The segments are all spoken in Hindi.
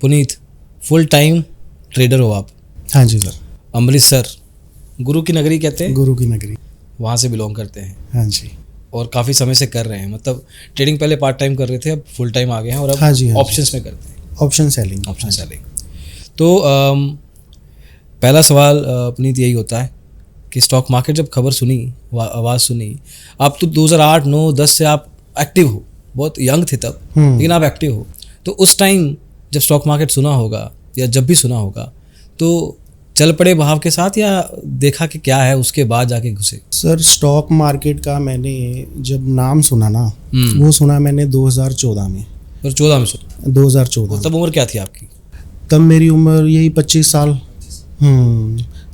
पुनीत, फुल टाइम ट्रेडर हो आप? हाँ जी सर। अमृतसर गुरु की नगरी कहते हैं, गुरु की नगरी, वहाँ से बिलोंग करते हैं। हाँ जी। और काफ़ी समय से कर रहे हैं, मतलब ट्रेडिंग पहले पार्ट टाइम कर रहे थे, अब फुल टाइम आ गए हैं और अब हाँ जी, हाँ ऑप्शंस में करते हैं, ऑप्शन सेलिंग। Option selling. तो पहला सवाल पुनीत यही होता है कि स्टॉक मार्केट जब खबर सुनी, आवाज़ सुनी, आप तो 2008, 9, 10 से आप एक्टिव हो, बहुत यंग थे तब, लेकिन आप एक्टिव हो, तो उस टाइम जब स्टॉक मार्केट सुना होगा या जब भी सुना होगा तो चल पड़े भाव के साथ या देखा कि क्या है उसके बाद जाके घुसे? सर स्टॉक मार्केट का मैंने जब नाम सुना ना, वो सुना मैंने 2014 में। और 14 में सुना? 2014। तब उम्र क्या थी आपकी? तब मेरी उम्र यही 25 साल।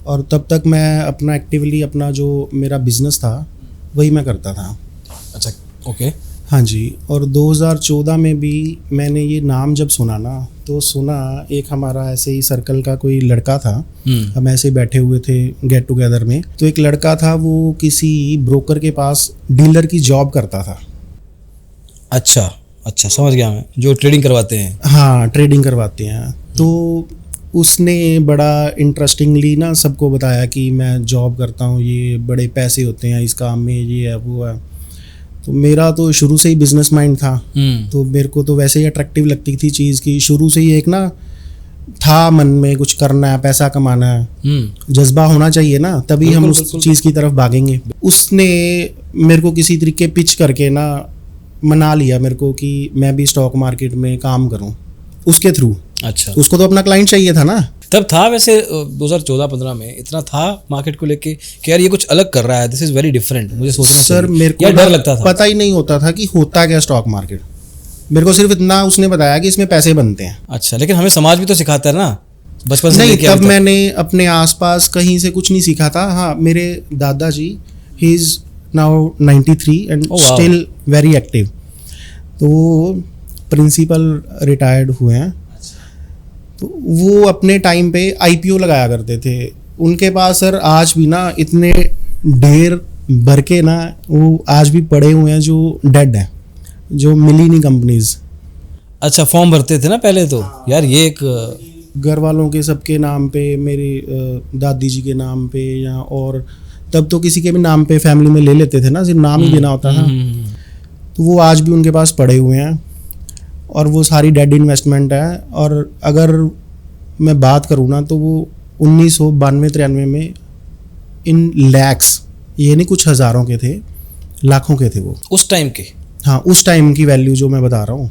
और तब तक मैं अपना एक्टिवली अपना जो मेरा बिजनेस था वही मैं करता था। अच्छा, ओके। हाँ जी। और 2014 में भी मैंने ये नाम जब सुना ना, तो सुना एक हमारा ऐसे ही सर्कल का कोई लड़का था, हम ऐसे बैठे हुए थे गेट टुगेदर में, तो एक लड़का था वो किसी ब्रोकर के पास डीलर की जॉब करता था। अच्छा अच्छा, समझ गया मैं, जो ट्रेडिंग करवाते हैं। हाँ, ट्रेडिंग करवाते हैं। तो उसने बड़ा इंटरेस्टिंगली ना सबको बताया कि मैं जॉब करता हूँ, ये बड़े पैसे होते हैं इस काम में, ये है वो है। तो मेरा तो शुरू से ही बिजनेस माइंड था, तो मेरे को तो वैसे ही अट्रैक्टिव लगती थी चीज़ की, शुरू से ही एक ना था मन में कुछ करना है, पैसा कमाना है, जज्बा होना चाहिए ना, तभी हम उस चीज़ की तरफ भागेंगे। उसने मेरे को किसी तरीके पिच करके ना मना लिया मेरे को कि मैं भी स्टॉक मार्केट में काम करूं उसके थ्रू। अच्छा, उसको तो अपना क्लाइंट चाहिए था ना। तब था वैसे 2014-15 में इतना था मार्केट को लेके कि यार ये कुछ अलग कर रहा है, दिस इज वेरी डिफरेंट, मुझे सोचना सर चाहिए, मेरे को डर लगता था, पता ही नहीं होता था कि होता क्या स्टॉक मार्केट। मेरे को सिर्फ इतना उसने बताया कि इसमें पैसे बनते हैं। अच्छा, लेकिन हमें समाज भी तो सिखाता है ना बचपन से नहीं, लेके तब अभी तक। मैंने अपने आसपास कहीं से कुछ नहीं सीखा था। हाँ, मेरे दादाजी, he is now 93 and still very active. तो वो प्रिंसिपल रिटायर्ड हुए हैं, तो वो अपने टाइम पे आईपीओ लगाया करते थे। उनके पास सर आज भी ना इतने ढेर भर के ना वो आज भी पड़े हुए हैं जो डेड हैं, जो मिली नहीं कंपनीज। अच्छा, फॉर्म भरते थे ना पहले तो यार, ये एक घर वालों के सबके नाम पे, मेरी दादी जी के नाम पे, या और तब तो किसी के भी नाम पे फैमिली में ले लेते थे ना, सिर्फ नाम ही देना होता था। तो वो आज भी उनके पास पड़े हुए हैं और वो सारी डेड इन्वेस्टमेंट है। और अगर मैं बात करूँ ना तो वो 1992-93 में इन लैक्स, ये नहीं कुछ हज़ारों के थे, लाखों के थे वो उस टाइम के। हाँ, उस टाइम की वैल्यू जो मैं बता रहा हूँ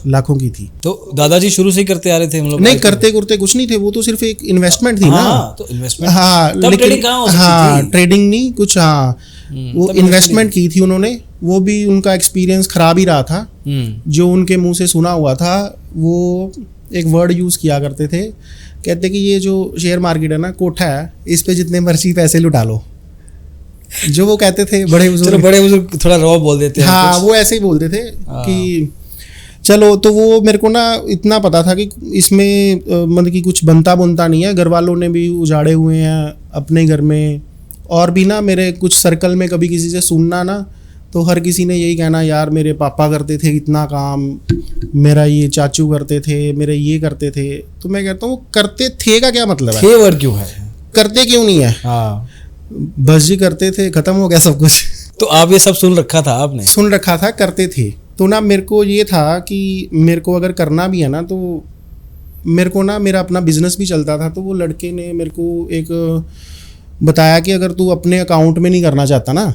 लाखों की थी। तो दादाजी शुरू से ही करते आ रहे थे? मतलब नहीं, करते कुछ नहीं थे, वो तो सिर्फ एक इन्वेस्टमेंट थी ना। तो इन्वेस्टमेंट, हाँ, लेकिन हाँ ट्रेडिंग नहीं कुछ, हाँ वो इन्वेस्टमेंट की थी उन्होंने। वो भी उनका एक्सपीरियंस खराब ही रहा था। जो उनके मुंह से सुना हुआ था, वो एक वर्ड यूज़ किया करते थे, कहते कि ये जो शेयर मार्केट है ना, कोठा है, इस पे जितने मर्जी पैसे लुटा लो। जो वो कहते थे बड़े बुजुर्ग, थोड़ा रॉ बोल देते हैं। हाँ, वो ऐसे ही बोलते थे कि चलो। तो वो मेरे को ना इतना पता था कि इसमें मतलब कि कुछ बनता बुनता नहीं है। घर वालों ने भी उजाड़े हुए हैं अपने घर में, और भी ना मेरे कुछ सर्कल में कभी किसी से सुनना ना, तो हर किसी ने यही कहना, यार मेरे पापा करते थे इतना काम, मेरा ये चाचू करते थे, मेरे ये करते थे। तो मैं कहता हूँ करते थे का क्या मतलब है? थे वर्ड क्यों है? करते क्यों नहीं है? हाँ, बस जी करते थे, खत्म हो गया सब कुछ। तो आप ये सब सुन रखा था आपने? सुन रखा था, करते थे। तो ना मेरे को ये था कि मेरे को अगर करना भी है ना, तो मेरे को ना मेरा अपना बिजनेस भी चलता था। तो वो लड़के ने मेरे को एक बताया कि अगर तू अपने अकाउंट में नहीं करना चाहता ना,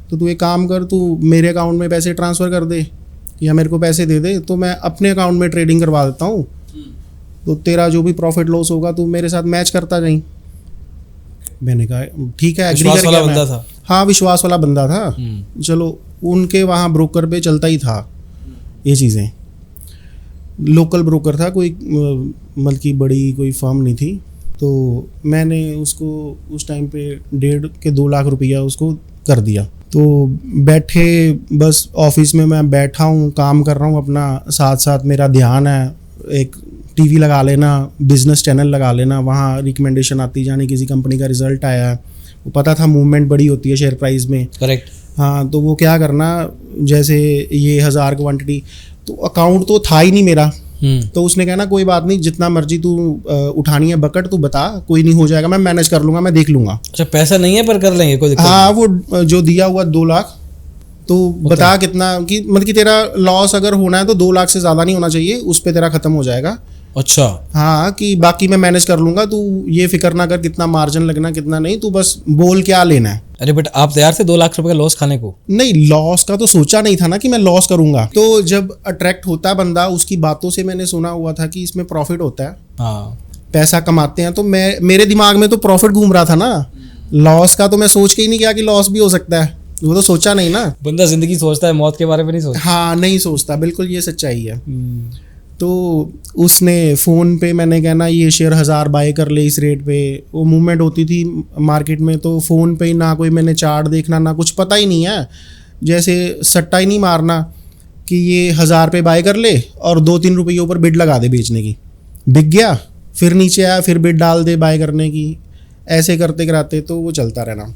तो तू एक काम कर, तू मेरे अकाउंट में पैसे ट्रांसफ़र कर दे या मेरे को पैसे दे दे, तो मैं अपने अकाउंट में ट्रेडिंग करवा देता हूँ, तो तेरा जो भी प्रॉफिट लॉस होगा तू मेरे साथ मैच करता जाई। मैंने कहा ठीक है, एग्री कर गया मैं। था। हाँ, विश्वास वाला बंदा था। चलो, उनके वहाँ ब्रोकर पे चलता ही था ये चीज़ें। लोकल ब्रोकर था, कोई मतलब की बड़ी कोई फर्म नहीं थी। तो मैंने उसको उस टाइम पे 1.5 लाख रुपया उसको कर दिया। तो बैठे बस ऑफिस में मैं बैठा हूँ, काम कर रहा हूँ अपना, साथ साथ मेरा ध्यान है एक टीवी लगा लेना, बिजनेस चैनल लगा लेना, वहाँ रिकमेंडेशन आती जानी, किसी कंपनी का रिजल्ट आया है, वो पता था मूवमेंट बड़ी होती है शेयर प्राइस में। करेक्ट। हाँ, तो वो क्या करना, जैसे ये 1000 क्वांटिटी, तो अकाउंट तो था ही नहीं मेरा, तो उसने कहा ना कोई बात नहीं, जितना मर्जी तू उठानी है बकेट तू बता, कोई नहीं हो जाएगा, मैं मैनेज कर लूंगा, मैं देख लूंगा। अच्छा, पैसा नहीं है पर कर लेंगे, कोई दिक्कत हाँ, वो जो दिया हुआ 2 लाख, तो बता कितना कि मतलब कि तेरा लॉस अगर होना है तो 2 लाख से ज़्यादा नहीं होना चाहिए, उस पर तेरा खत्म हो जाएगा। नहीं। अच्छा, हाँ, कि बाकी मैं मैनेज कर लूंगा, तू ये फिक्र ना कर कितना मार्जिन लगना कितना नहीं, तू बस बोल क्या लेना है। अरे बट आप तैयार थे 2 लाख रुपए का लॉस खाने को? नहीं, लॉस का तो सोचा नहीं था ना कि मैं लॉस करूंगा। तो जब अट्रैक्ट होता है बंदा, उसकी बातों से मैंने सुना हुआ था कि इसमें प्रॉफिट होता है, हाँ, पैसा कमाते हैं, तो मेरे दिमाग में तो प्रॉफिट घूम रहा था ना, लॉस का तो मैं सोच के ही नहीं गया कि लॉस भी हो सकता है, वो तो सोचा नहीं ना। बंदा जिंदगी सोचता है, मौत के बारे में नहीं सोचता। हाँ, नहीं सोचता, बिल्कुल ये सच्चाई है। तो उसने फ़ोन पे मैंने कहना ये शेयर 1000 बाय कर ले इस रेट पे, वो मूवमेंट होती थी मार्केट में, तो फ़ोन पे ही ना कोई मैंने चार्ट देखना ना कुछ, पता ही नहीं है, जैसे सट्टा ही नहीं मारना कि ये 1000 पे बाय कर ले और 2-3 रुपये ऊपर बिड लगा दे बेचने की, बिक गया, फिर नीचे आया, फिर बिड डाल दे बाय करने की, ऐसे करते कराते तो वो चलता रहना,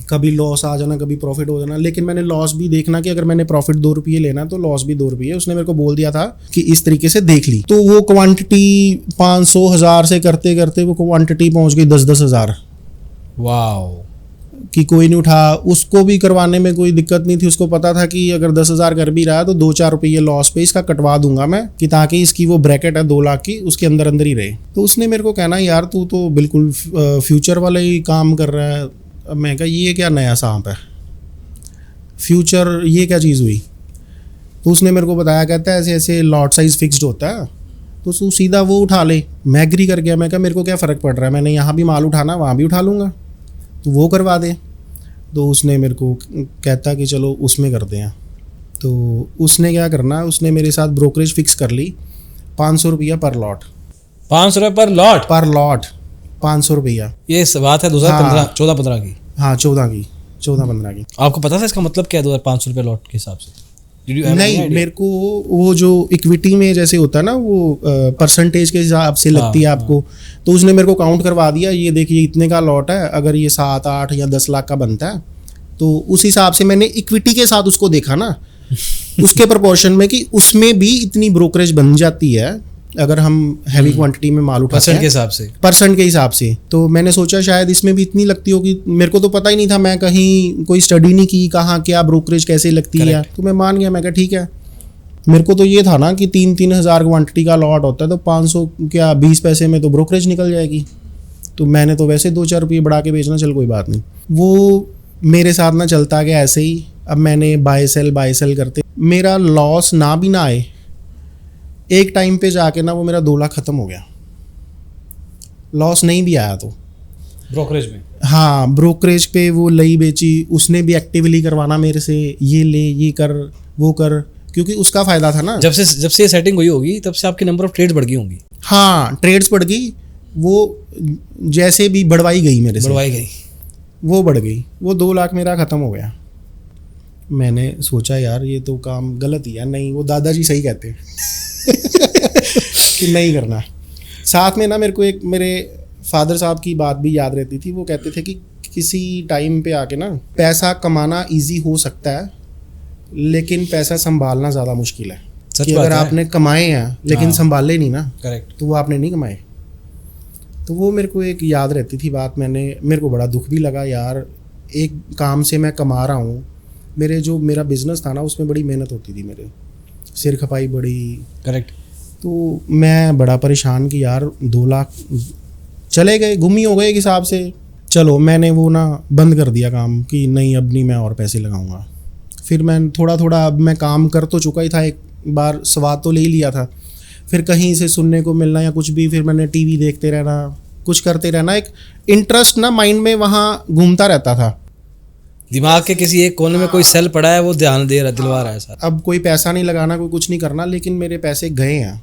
कभी लॉस आ जाना कभी प्रॉफिट हो जाना। लेकिन मैंने लॉस भी देखना कि अगर मैंने प्रॉफिट 2 रुपये लेना तो लॉस भी 2 रुपये। उसने मेरे को बोल दिया था कि इस तरीके से देख ली, तो वो क्वांटिटी 500 1000 से करते करते वो क्वांटिटी पहुंच गई 10-10 हज़ार। वाओ, कि कोई नहीं उठा, उसको भी करवाने में कोई दिक्कत नहीं थी, उसको पता था कि अगर 10,000 कर भी रहा है तो 2-4 रुपये लॉस पे इसका कटवा दूंगा मैं, कि ताकि इसकी वो ब्रैकेट है 2 लाख की, उसके अंदर अंदर ही रहे। तो उसने मेरे को कहना यार तू तो बिल्कुल फ्यूचर वाला ही काम कर रहा है। अब मैं कहा ये क्या नया सांप है, फ्यूचर ये क्या चीज़ हुई? तो उसने मेरे को बताया, कहता है ऐसे ऐसे लॉट साइज फिक्स्ड होता है, तो तू सीधा वो उठा ले। मैं एग्री कर गया, मैं कहा मेरे को क्या फ़र्क पड़ रहा है, मैंने यहाँ भी माल उठाना वहाँ भी उठा लूँगा, तो वो करवा दे। तो उसने मेरे को कहता कि चलो उसमें करते हैं। तो उसने क्या करना, उसने मेरे साथ ब्रोकरेज फिक्स कर ली 500 रुपया पर लॉट। 500 रुपये पर लॉट? पर लॉट 500 रुपया। ये बात है 2015 14-15 की? हाँ, 14-15 की। आपको पता था इसका मतलब क्या है 2500 रुपये लॉट के हिसाब से? नहीं, मेरे को वो जो इक्विटी में जैसे होता है ना, वो परसेंटेज के हिसाब से लगती है आपको, तो उसने मेरे को काउंट करवा दिया, ये देखिए इतने का लॉट है, अगर ये 7, 8 या 10 लाख का बनता है, तो उस हिसाब से मैंने इक्विटी के साथ उसको देखा ना उसके प्रोपोर्शन में, कि उसमें भी इतनी ब्रोकरेज बन जाती है अगर हम हैवी क्वांटिटी में माल उठाते हैं, परसेंट के हिसाब से। परसेंट के हिसाब से। तो मैंने सोचा शायद इसमें भी इतनी लगती होगी, मेरे को तो पता ही नहीं था, मैं कहीं कोई स्टडी नहीं की कहाँ क्या ब्रोकरेज कैसे लगती है, तो मैं मान गया, मैं कहा ठीक है। मेरे को तो ये था ना कि 3-3 हज़ार क्वांटिटी का लॉट होता है, तो 500 क्या 20 पैसे में तो ब्रोकरेज निकल जाएगी, तो मैंने तो वैसे 2-4 रुपये बढ़ा के बेचना, चल कोई बात नहीं। वो मेरे साथ ना चलता गया ऐसे ही। अब मैंने बाय सेल करते मेरा लॉस ना भी ना आए, एक टाइम पे जाके ना वो मेरा 2 लाख ख़त्म हो गया, लॉस नहीं भी आया तो। ब्रोकरेज में? हाँ, ब्रोकरेज पे वो लई बेची, उसने भी एक्टिवली करवाना मेरे से, ये ले ये कर वो कर, क्योंकि उसका फ़ायदा था ना। जब से ये सेटिंग हुई होगी तब से आपकी नंबर ऑफ ट्रेड्स बढ़ गई होंगी। हाँ, ट्रेड्स बढ़ गई, वो जैसे भी बढ़वाई गई मेरे से, बढ़वाई गई, वो बढ़ गई, वो 2 लाख मेरा ख़त्म हो गया। मैंने सोचा यार ये तो काम गलत ही है, नहीं वो दादाजी सही कहते हैं कि नहीं करना। साथ में ना मेरे को एक मेरे फादर साहब की बात भी याद रहती थी, वो कहते थे कि किसी टाइम पे आके ना पैसा कमाना इजी हो सकता है, लेकिन पैसा संभालना ज़्यादा मुश्किल है। कि अगर आपने कमाए हैं लेकिन संभाले नहीं ना, करेक्ट, तो वो आपने नहीं कमाए। तो वो मेरे को एक याद रहती थी बात, मेरे को बड़ा दुख भी लगा यार, एक काम से मैं कमा रहा हूँ, मेरा बिजनेस था ना उसमें बड़ी मेहनत होती थी, मेरे सिर खपाई बड़ी। करेक्ट। तो मैं बड़ा परेशान कि यार 2 लाख चले गए, गुम ही हो गए एक हिसाब से। चलो मैंने वो ना बंद कर दिया काम कि नहीं अब नहीं मैं और पैसे लगाऊंगा। फिर मैं थोड़ा अब मैं काम कर तो चुका ही था, एक बार स्वाद तो ले ही लिया था, फिर कहीं से सुनने को मिलना या कुछ भी, फिर मैंने टीवी देखते रहना, कुछ करते रहना, एक इंटरेस्ट ना माइंड में वहाँ घूमता रहता था। दिमाग के किसी एक कोने में कोई सेल पड़ा है, वो ध्यान दे रहा, दिलवा रहा है सर। अब कोई पैसा नहीं लगाना, कोई कुछ नहीं करना, लेकिन मेरे पैसे गए हैं।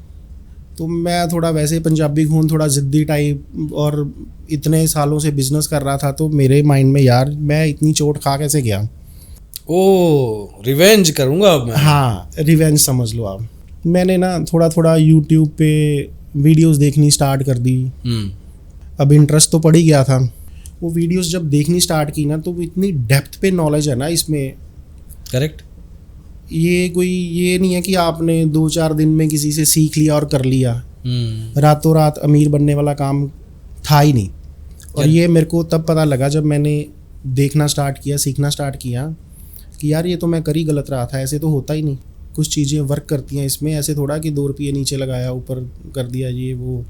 तो मैं थोड़ा वैसे पंजाबी खून, थोड़ा ज़िद्दी टाइप, और इतने सालों से बिजनेस कर रहा था, तो मेरे माइंड में यार मैं इतनी चोट खा कैसे गया, ओ रिवेंज करूँगा अब मैं। हाँ, रिवेंज समझ लो आप। मैंने ना थोड़ा यूट्यूब पे वीडियोस देखनी स्टार्ट कर दी। अब इंटरेस्ट तो पड़ ही गया था। वो वीडियोस जब देखनी स्टार्ट की ना, तो वो इतनी डेप्थ पे नॉलेज है ना इसमें। करेक्ट। ये कोई ये नहीं है कि आपने 2-4 दिन में किसी से सीख लिया और कर लिया। रातों रात अमीर बनने वाला काम था ही नहीं। और ये मेरे को तब पता लगा जब मैंने देखना स्टार्ट किया, सीखना स्टार्ट किया कि यार ये तो मैं कर ही गलत रहा था, ऐसे तो होता ही नहीं। कुछ चीज़ें वर्क करती हैं इसमें, ऐसे थोड़ा कि 2 रुपये नीचे लगाया ऊपर कर दिया ये वो।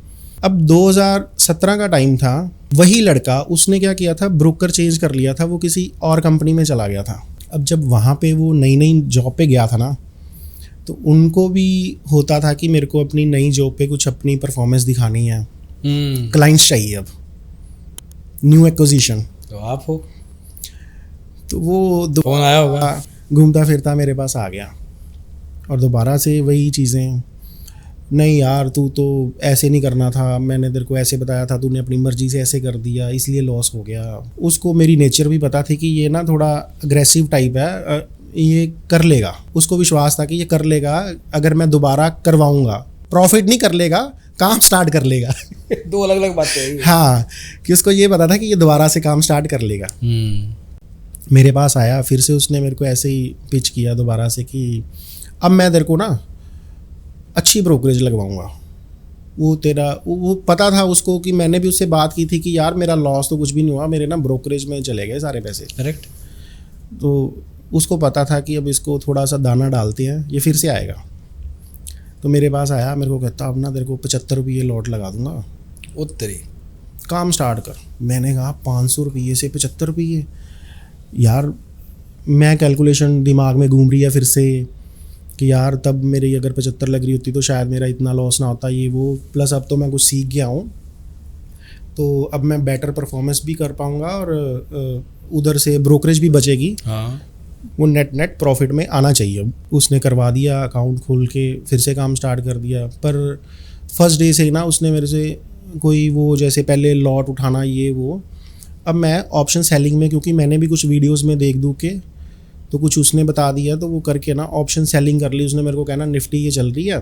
अब 2017 का टाइम था, वही लड़का उसने क्या किया था, ब्रोकर चेंज कर लिया था, वो किसी और कंपनी में चला गया था। अब जब वहाँ पे वो नई नई जॉब पे गया था ना, तो उनको भी होता था कि मेरे को अपनी नई जॉब पे कुछ अपनी परफॉर्मेंस दिखानी है, क्लाइंट्स चाहिए, अब न्यू एक्विजिशन। तो आप हो, तो वो फोन आया होगा, घूमता फिरता मेरे पास आ गया और दोबारा से वही चीज़ें, नहीं यार तू तो ऐसे नहीं करना था, मैंने तेरे को ऐसे बताया था, तूने अपनी मर्जी से ऐसे कर दिया इसलिए लॉस हो गया। उसको मेरी नेचर भी पता थी कि ये ना थोड़ा अग्रेसिव टाइप है, ये कर लेगा। उसको विश्वास था कि ये कर लेगा, अगर मैं दोबारा करवाऊंगा, प्रॉफिट नहीं कर लेगा, काम स्टार्ट कर लेगा। 2 अलग अलग बातें हैं। हाँ, कि उसको ये पता था कि ये दोबारा से काम स्टार्ट कर लेगा। मेरे पास आया, फिर से उसने मेरे को ऐसे ही पिच किया दोबारा से कि अब मैं तेरे को ना अच्छी ब्रोकरेज लगवाऊंगा। वो तेरा वो पता था उसको कि मैंने भी उससे बात की थी कि यार मेरा लॉस तो कुछ भी नहीं हुआ, मेरे ना ब्रोकरेज में चले गए सारे पैसे। करेक्ट। तो उसको पता था कि अब इसको थोड़ा सा दाना डालते हैं, ये फिर से आएगा। तो मेरे पास आया, मेरे को कहता अब ना तेरे को 75 रुपये लॉट लगा दूंगा, उत्तरी काम स्टार्ट कर। मैंने कहा 500 रुपये से 75 रुपये, यार मैं कैलकुलेशन दिमाग में घूम रही है फिर से कि यार तब मेरी अगर 75 लग रही होती तो शायद मेरा इतना लॉस ना होता, ये वो। प्लस अब तो मैं कुछ सीख गया हूँ, तो अब मैं बेटर परफॉर्मेंस भी कर पाऊँगा और उधर से ब्रोकरेज भी बचेगी। हाँ, वो नेट प्रॉफिट में आना चाहिए। उसने करवा दिया, अकाउंट खोल के फिर से काम स्टार्ट कर दिया। पर फर्स्ट डे से ही ना उसने मेरे से कोई वो जैसे पहले लॉट उठाना ये वो, अब मैं ऑप्शन सेलिंग में, क्योंकि मैंने भी कुछ वीडियोस में देख दूँ के तो कुछ उसने बता दिया, तो वो करके ना ऑप्शन सेलिंग कर ली। उसने मेरे को कहना निफ्टी ये चल रही है,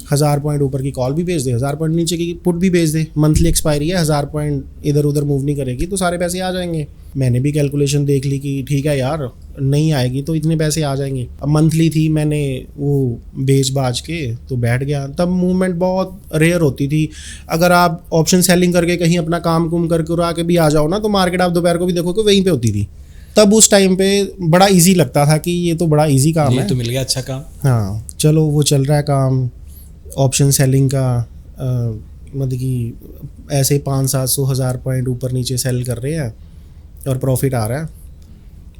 1000 पॉइंट ऊपर की कॉल भी भेज दे, 1000 पॉइंट नीचे की पुट भी भेज दे, मंथली एक्सपायरी है, 1000 पॉइंट इधर उधर मूव नहीं करेगी तो सारे पैसे आ जाएंगे। मैंने भी कैलकुलेशन देख ली कि ठीक है यार, नहीं आएगी तो इतने पैसे आ जाएंगे। अब मंथली थी, मैंने वो बेच बाज के तो बैठ गया। तब मूवमेंट बहुत रेयर होती थी। अगर आप ऑप्शन सेलिंग करके कहीं अपना काम कुम करके उड़ा के भी आ जाओ ना, तो मार्केट आप दोपहर को भी देखो कि वहीं पे होती थी। तब उस टाइम पे बड़ा इजी लगता था कि ये तो बड़ा इजी काम है, तो मिल गया अच्छा काम। हाँ चलो वो चल रहा है काम ऑप्शन सेलिंग का, मतलब कि ऐसे 500-700 हज़ार पॉइंट ऊपर नीचे सेल कर रहे हैं और प्रॉफिट आ रहा है।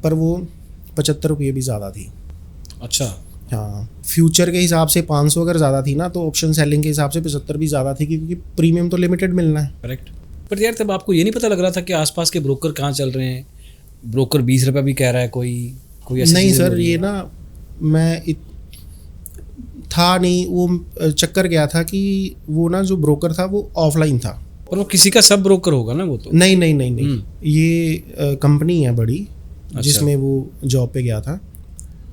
पर वो 75 रुपये भी ज़्यादा थी। अच्छा। हाँ, फ्यूचर के हिसाब से 500 अगर ज़्यादा थी ना, तो ऑप्शन सेलिंग के हिसाब से 75 भी ज़्यादा थी, क्योंकि प्रीमियम तो लिमिटेड मिलना है। करेक्ट। पर यार तब आपको ये नहीं पता लग रहा था कि आसपास के ब्रोकर कहाँ चल रहे हैं? ब्रोकर 20 रुपये भी कह रहा है, कोई ऐसी नहीं चीज़ें हो सर, रही ये है? ना मैं था नहीं, वो चक्कर क्या था कि वो ना जो ब्रोकर था वो ऑफलाइन था। पर वो किसी का सब ब्रोकर होगा ना वो तो। नहीं नहीं नहीं नहीं, ये कंपनी है बड़ी जिसमें वो जॉब पे गया था।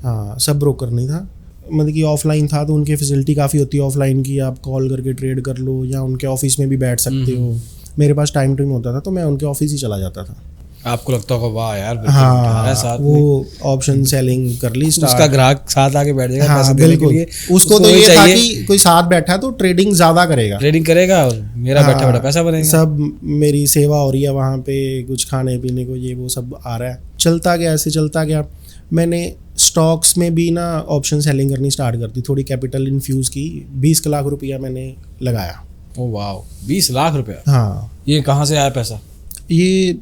हाँ, सब ब्रोकर नहीं था, मतलब कि ऑफलाइन था। तो उनकी फैसिलिटी काफ़ी होती है ऑफलाइन की, आप कॉल करके ट्रेड कर लो या उनके ऑफिस में भी बैठ सकते हो। मेरे पास टाइम होता था तो मैं उनके ऑफिस ही चला जाता था। आपको लगता होगा वाह यार, हाँ, साथ वो में ऑप्शन सेलिंग कर ली स्टार्ट। उसका ग्राहक साथ आके बैठ जाएगा हाँ, पैसे देने के बिल्कुल। लिए। उसको तो ये था कि कोई साथ बैठा है तो ट्रेडिंग ज़्यादा करेगा, ट्रेडिंग करेगा और मेरा बैठा बैठा पैसा बनेगा। सब मेरी सेवा हो रही है वहाँ पे, कुछ खाने पीने को ये वो सब आ रहा है। चलता गया, ऐसे चलता गया। मैंने स्टॉक्स में भी ना ऑप्शन सेलिंग करनी स्टार्ट कर दी, थोड़ी कैपिटल इन्फ्यूज़ की। 20 लाख रुपया मैंने लगाया। ओ वाह, 20 लाख रुपया। हाँ, ये कहाँ से आया पैसा? ये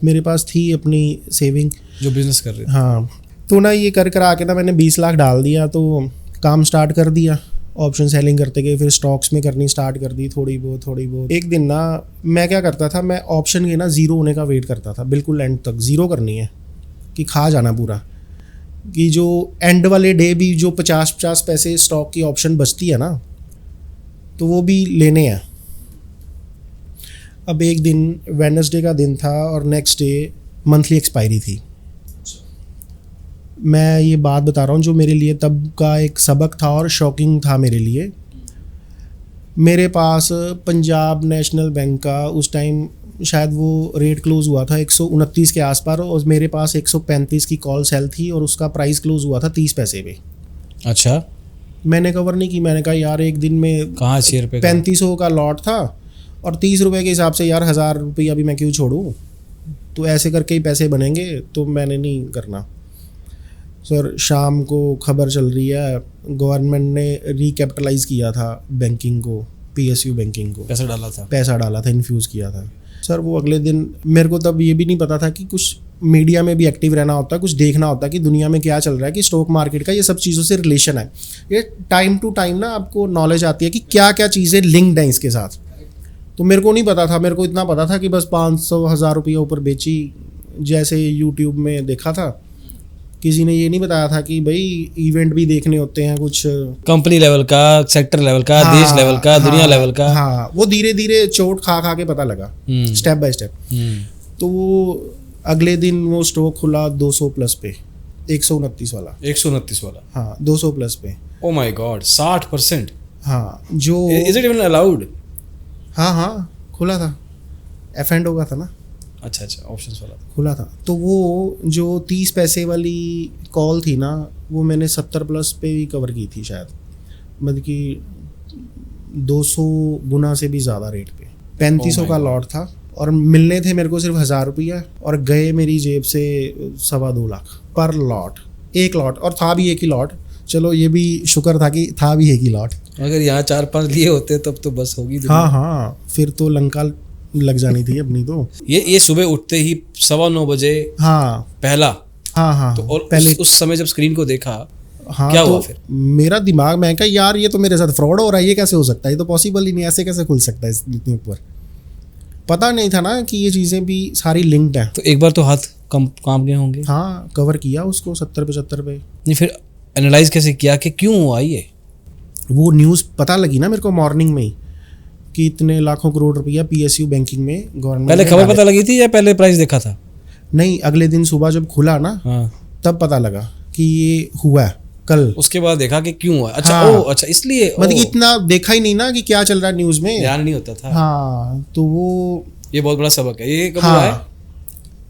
मेरे पास थी अपनी सेविंग, जो बिजनेस कर रहे थे। हाँ। तो ना ये कर आके ना मैंने 20 लाख डाल दिया, तो काम स्टार्ट कर दिया। ऑप्शन सेलिंग करते गए, फिर स्टॉक्स में करनी स्टार्ट कर दी थोड़ी बहुत। एक दिन ना मैं क्या करता था, मैं ऑप्शन के ना ज़ीरो होने का वेट करता था, बिल्कुल एंड तक ज़ीरो करनी है कि खा जाना पूरा, कि जो एंड वाले डे भी जो 50-50 पैसे स्टॉक की ऑप्शन बचती है ना, तो वो भी लेने हैं। अब एक दिन वेडनेसडे का दिन था और नेक्स्ट डे मंथली एक्सपायरी थी। मैं ये बात बता रहा हूँ जो मेरे लिए तब का एक सबक था और शॉकिंग था मेरे लिए। मेरे पास पंजाब नेशनल बैंक का उस टाइम शायद वो रेट क्लोज हुआ था 129 के आसपास, और मेरे पास 135 की कॉल सेल थी और उसका प्राइस क्लोज हुआ था 30 पैसे पे। अच्छा, मैंने कवर नहीं की। मैंने कहा यार एक दिन में कहाँ शेयर पे 3500 का लॉट था और 30 रुपये के हिसाब से यार 1000 रुपया भी मैं क्यों छोड़ूं, तो ऐसे करके ही पैसे बनेंगे, तो मैंने नहीं करना। सर शाम को खबर चल रही है गवर्नमेंट ने रिकैपिटलाइज किया था बैंकिंग को, PSU बैंकिंग को पैसा डाला था, इन्फ्यूज़ किया था। सर वो अगले दिन मेरे को तब ये भी नहीं पता था कि कुछ मीडिया में भी एक्टिव रहना होता है, कुछ देखना होता है कि दुनिया में क्या चल रहा है, कि स्टॉक मार्केट का ये सब चीज़ों से रिलेशन है। ये टाइम टू टाइम ना आपको नॉलेज आती है कि क्या क्या चीज़ें लिंक्ड हैं इसके साथ। तो मेरे को नहीं पता था, मेरे को इतना पता था कि बस 500,000 रुपये ऊपर बेची, जैसे यूट्यूब में देखा था। किसी ने ये नहीं बताया था कि भाई इवेंट भी देखने होते हैं, कुछ कंपनी लेवल का, सेक्टर लेवल का, हाँ, देश लेवल का, दुनिया लेवल का। हाँ, वो धीरे धीरे चोट खा खा के पता लगा, स्टेप बाय स्टेप। तो वो अगले दिन वो स्टॉक खुला 200 प्लस पे, 129 वाला। 129 वाला? हाँ, 200 प्लस पे। Oh my God, 60%? हाँ, जो इज इट इवन अलाउड? हाँ खुला था, F&O का था ना। अच्छा, ऑप्शंस वाला खुला था। तो वो जो 30 पैसे वाली कॉल थी ना, वो मैंने 70 प्लस पे भी कवर की थी शायद, मतलब कि 200 गुना से भी ज़्यादा रेट पे। 3500 का लॉट था और मिलने थे मेरे को सिर्फ 1000 रुपया, और गए मेरी जेब से 2.25 लाख पर लॉट, एक लॉट, और था भी एक ही लॉट। चलो ये भी शुक्र था कि था भी एक ही लॉट। अगर यहाँ 4-5 लिए होते तब तो बस होगी। हाँ, फिर तो लंका लग जानी थी अपनी। तो ये सुबह उठते ही 9:15 बजे हाँ पहला। हाँ तो और पहले उस समय जब स्क्रीन को देखा, हाँ, क्या तो हुआ फिर? मेरा दिमाग में कहा यार ये तो मेरे साथ फ्रॉड हो रहा है, ये कैसे हो सकता है, ये तो पॉसिबल ही नहीं, ऐसे कैसे खुल सकता है इतने ऊपर। पता नहीं था ना कि ये चीज़ें भी सारी लिंक्ड हैं। तो एक बार तो हाथ काम गए होंगे। हाँ, कवर किया उसको 70-75 पे। नहीं, फिर एनालाइज कैसे किया कि क्यों हुआ ये? वो न्यूज़ पता लगी ना मेरे को मॉर्निंग में ही कि इतने लाखों करोड़ रुपया PSU बैंकिंग में गवर्नमेंट। पहले खबर पता लगी थी या पहले प्राइस देखा था? नहीं, अगले दिन सुबह जब खुला ना, हाँ, तब पता लगा कि ये हुआ है कल। उसके बाद देखा कि क्यों हुआ। अच्छा, हाँ, अच्छा, इसलिए मतलब कि इतना देखा ही नहीं ना कि क्या चल रहा है न्यूज़ में, ध्यान नहीं होता था। हाँ, तो वो ये बहुत बड़ा सबक है। ये कब हुआ है?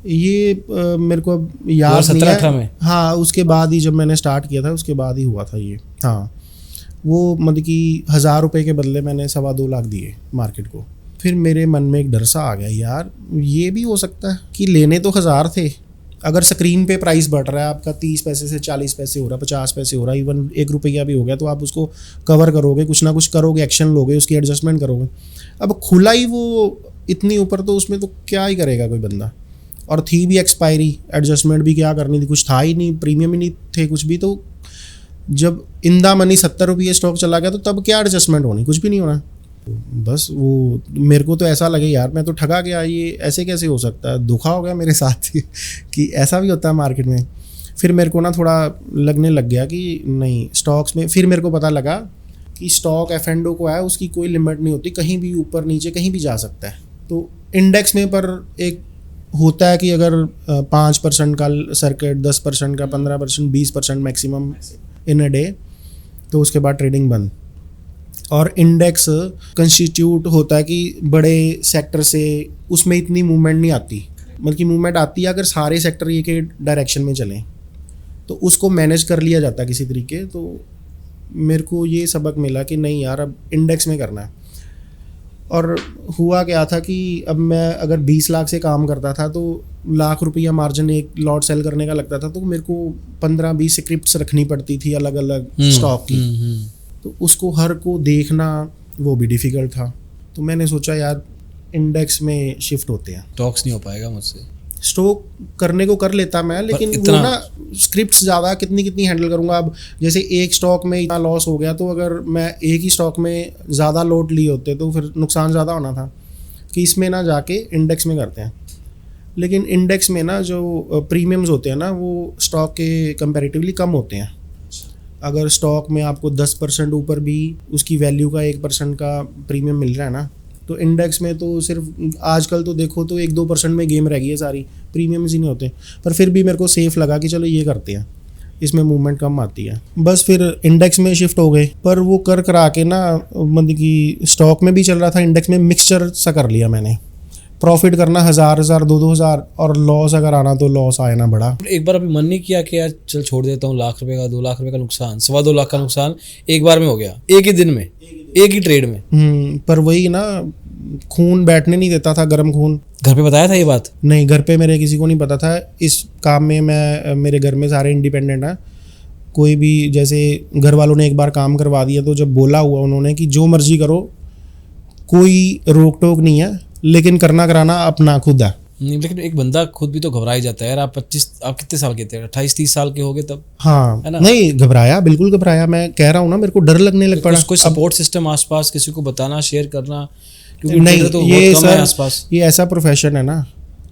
ये मेरे को अब याद नहीं 2017-18 है। में? हाँ, उसके बाद ही जब मैंने स्टार्ट किया था उसके बाद ही हुआ था ये। हाँ, वो मतलब कि 1000 रुपये के बदले मैंने 2.25 लाख दिए मार्केट को। फिर मेरे मन में एक डर सा आ गया, यार ये भी हो सकता है कि लेने तो 1000 थे, अगर स्क्रीन पे प्राइस बढ़ रहा है आपका 30 पैसे से 40 पैसे हो रहा है, 50 पैसे हो रहा है, इवन 1 रुपया भी हो गया, तो आप उसको कवर करोगे, कुछ ना कुछ करोगे, एक्शन लोगे, उसकी एडजस्टमेंट करोगे। अब खुला ही वो इतनी ऊपर, तो उसमें तो क्या ही करेगा कोई बंदा। और थी भी एक्सपायरी, एडजस्टमेंट भी क्या करनी थी, कुछ था ही नहीं, प्रीमियम ही नहीं थे कुछ भी। तो जब इंदा मनी 70 रुपये स्टॉक चला गया, तो तब क्या एडजस्टमेंट होनी, कुछ भी नहीं होना। बस वो मेरे को तो ऐसा लगे यार मैं तो ठगा गया, ये ऐसे कैसे हो सकता है, धोखा हो गया मेरे साथ कि ऐसा भी होता है मार्केट में। फिर मेरे को ना थोड़ा लगने लग गया कि नहीं, स्टॉक्स में फिर मेरे को पता लगा कि स्टॉक F&O को है, उसकी कोई लिमिट नहीं होती, कहीं भी ऊपर नीचे कहीं भी जा सकता है। तो इंडेक्स में पर एक होता है कि अगर 5% का सर्किट, 10% का, 15%, 20% मैक्सिमम इन अ डे, तो उसके बाद ट्रेडिंग बंद। और इंडेक्स कंस्टिट्यूट होता है कि बड़े सेक्टर से उसमें इतनी मूवमेंट नहीं आती, बल्कि मूवमेंट आती है अगर सारे सेक्टर एक ही डायरेक्शन में चलें, तो उसको मैनेज कर लिया जाता है किसी तरीके। तो मेरे को ये सबक मिला कि नहीं यार, अब इंडेक्स में करना है। और हुआ क्या था कि अब मैं अगर 20 लाख से काम करता था, तो लाख रुपया मार्जिन एक लॉट सेल करने का लगता था, तो मेरे को 15-20 स्क्रिप्ट्स रखनी पड़ती थी अलग अलग स्टॉक की। तो उसको हर को देखना वो भी डिफ़िकल्ट था। तो मैंने सोचा यार इंडेक्स में शिफ्ट होते हैं। स्टॉक्स नहीं हो पाएगा मुझसे, स्टॉक करने को कर लेता मैं, लेकिन वो ना स्क्रिप्ट्स ज़्यादा कितनी हैंडल करूँगा। अब जैसे एक स्टॉक में इतना लॉस हो गया, तो अगर मैं एक ही स्टॉक में ज़्यादा लोट लिए होते तो फिर नुकसान ज़्यादा होना था, कि इसमें ना जाके इंडेक्स में करते हैं। लेकिन इंडेक्स में ना जो प्रीमियम्स होते हैं ना, वो स्टॉक के कंपैरेटिवली कम होते हैं। अगर स्टॉक में आपको 10% ऊपर भी उसकी वैल्यू का 1% का प्रीमियम मिल रहा है ना, तो इंडेक्स में तो सिर्फ आजकल तो देखो तो 1-2% में गेम रह गई है, सारी प्रीमियम्स ही नहीं होते। पर फिर भी मेरे को सेफ लगा कि चलो ये करते हैं, इसमें मूवमेंट कम आती है। बस फिर इंडेक्स में शिफ्ट हो गए। पर वो करा के ना, मतलब कि स्टॉक में भी चल रहा था, इंडेक्स में मिक्सचर सा कर लिया मैंने। प्रॉफिट करना 1000 2,000 और लॉस अगर आना तो लॉस आए ना बड़ा। एक बार अभी मन नहीं किया कि यार चल छोड़ देता हूँ, लाख रुपए का 2 लाख रुपए का नुकसान, 2.25 लाख का नुकसान एक बार में हो गया, एक ही दिन में, एक ही ट्रेड में। पर वही ना, खून बैठने नहीं देता था, गर्म खून। घर पे बताया था ये बात? नहीं, घर पे मेरे किसी को नहीं पता था इस काम में। मैं, मेरे घर में सारे इंडिपेंडेंट हैं। कोई भी जैसे घर वालों ने एक बार काम करवा दिया तो जब बोला हुआ उन्होंने कि जो मर्जी करो, कोई रोक टोक नहीं है, लेकिन करना कराना अपना खुद है। नहीं, लेकिन एक बंदा खुद भी तो घबरा ही जाता है यार। आप कितने साल के थे? 28-30 साल के हो गए तब? हाँ, है ना? नहीं घबराया, बिल्कुल घबराया। मैं कह रहा हूँ ना, मेरे को डर लगने लग पड़ा। कोई सपोर्ट सिस्टम आसपास, किसी को बताना, शेयर करना? क्योंकि नहीं, ट्रेडर तो ये बहुत कम है सर, आसपास। ये ऐसा प्रोफेशन है ना,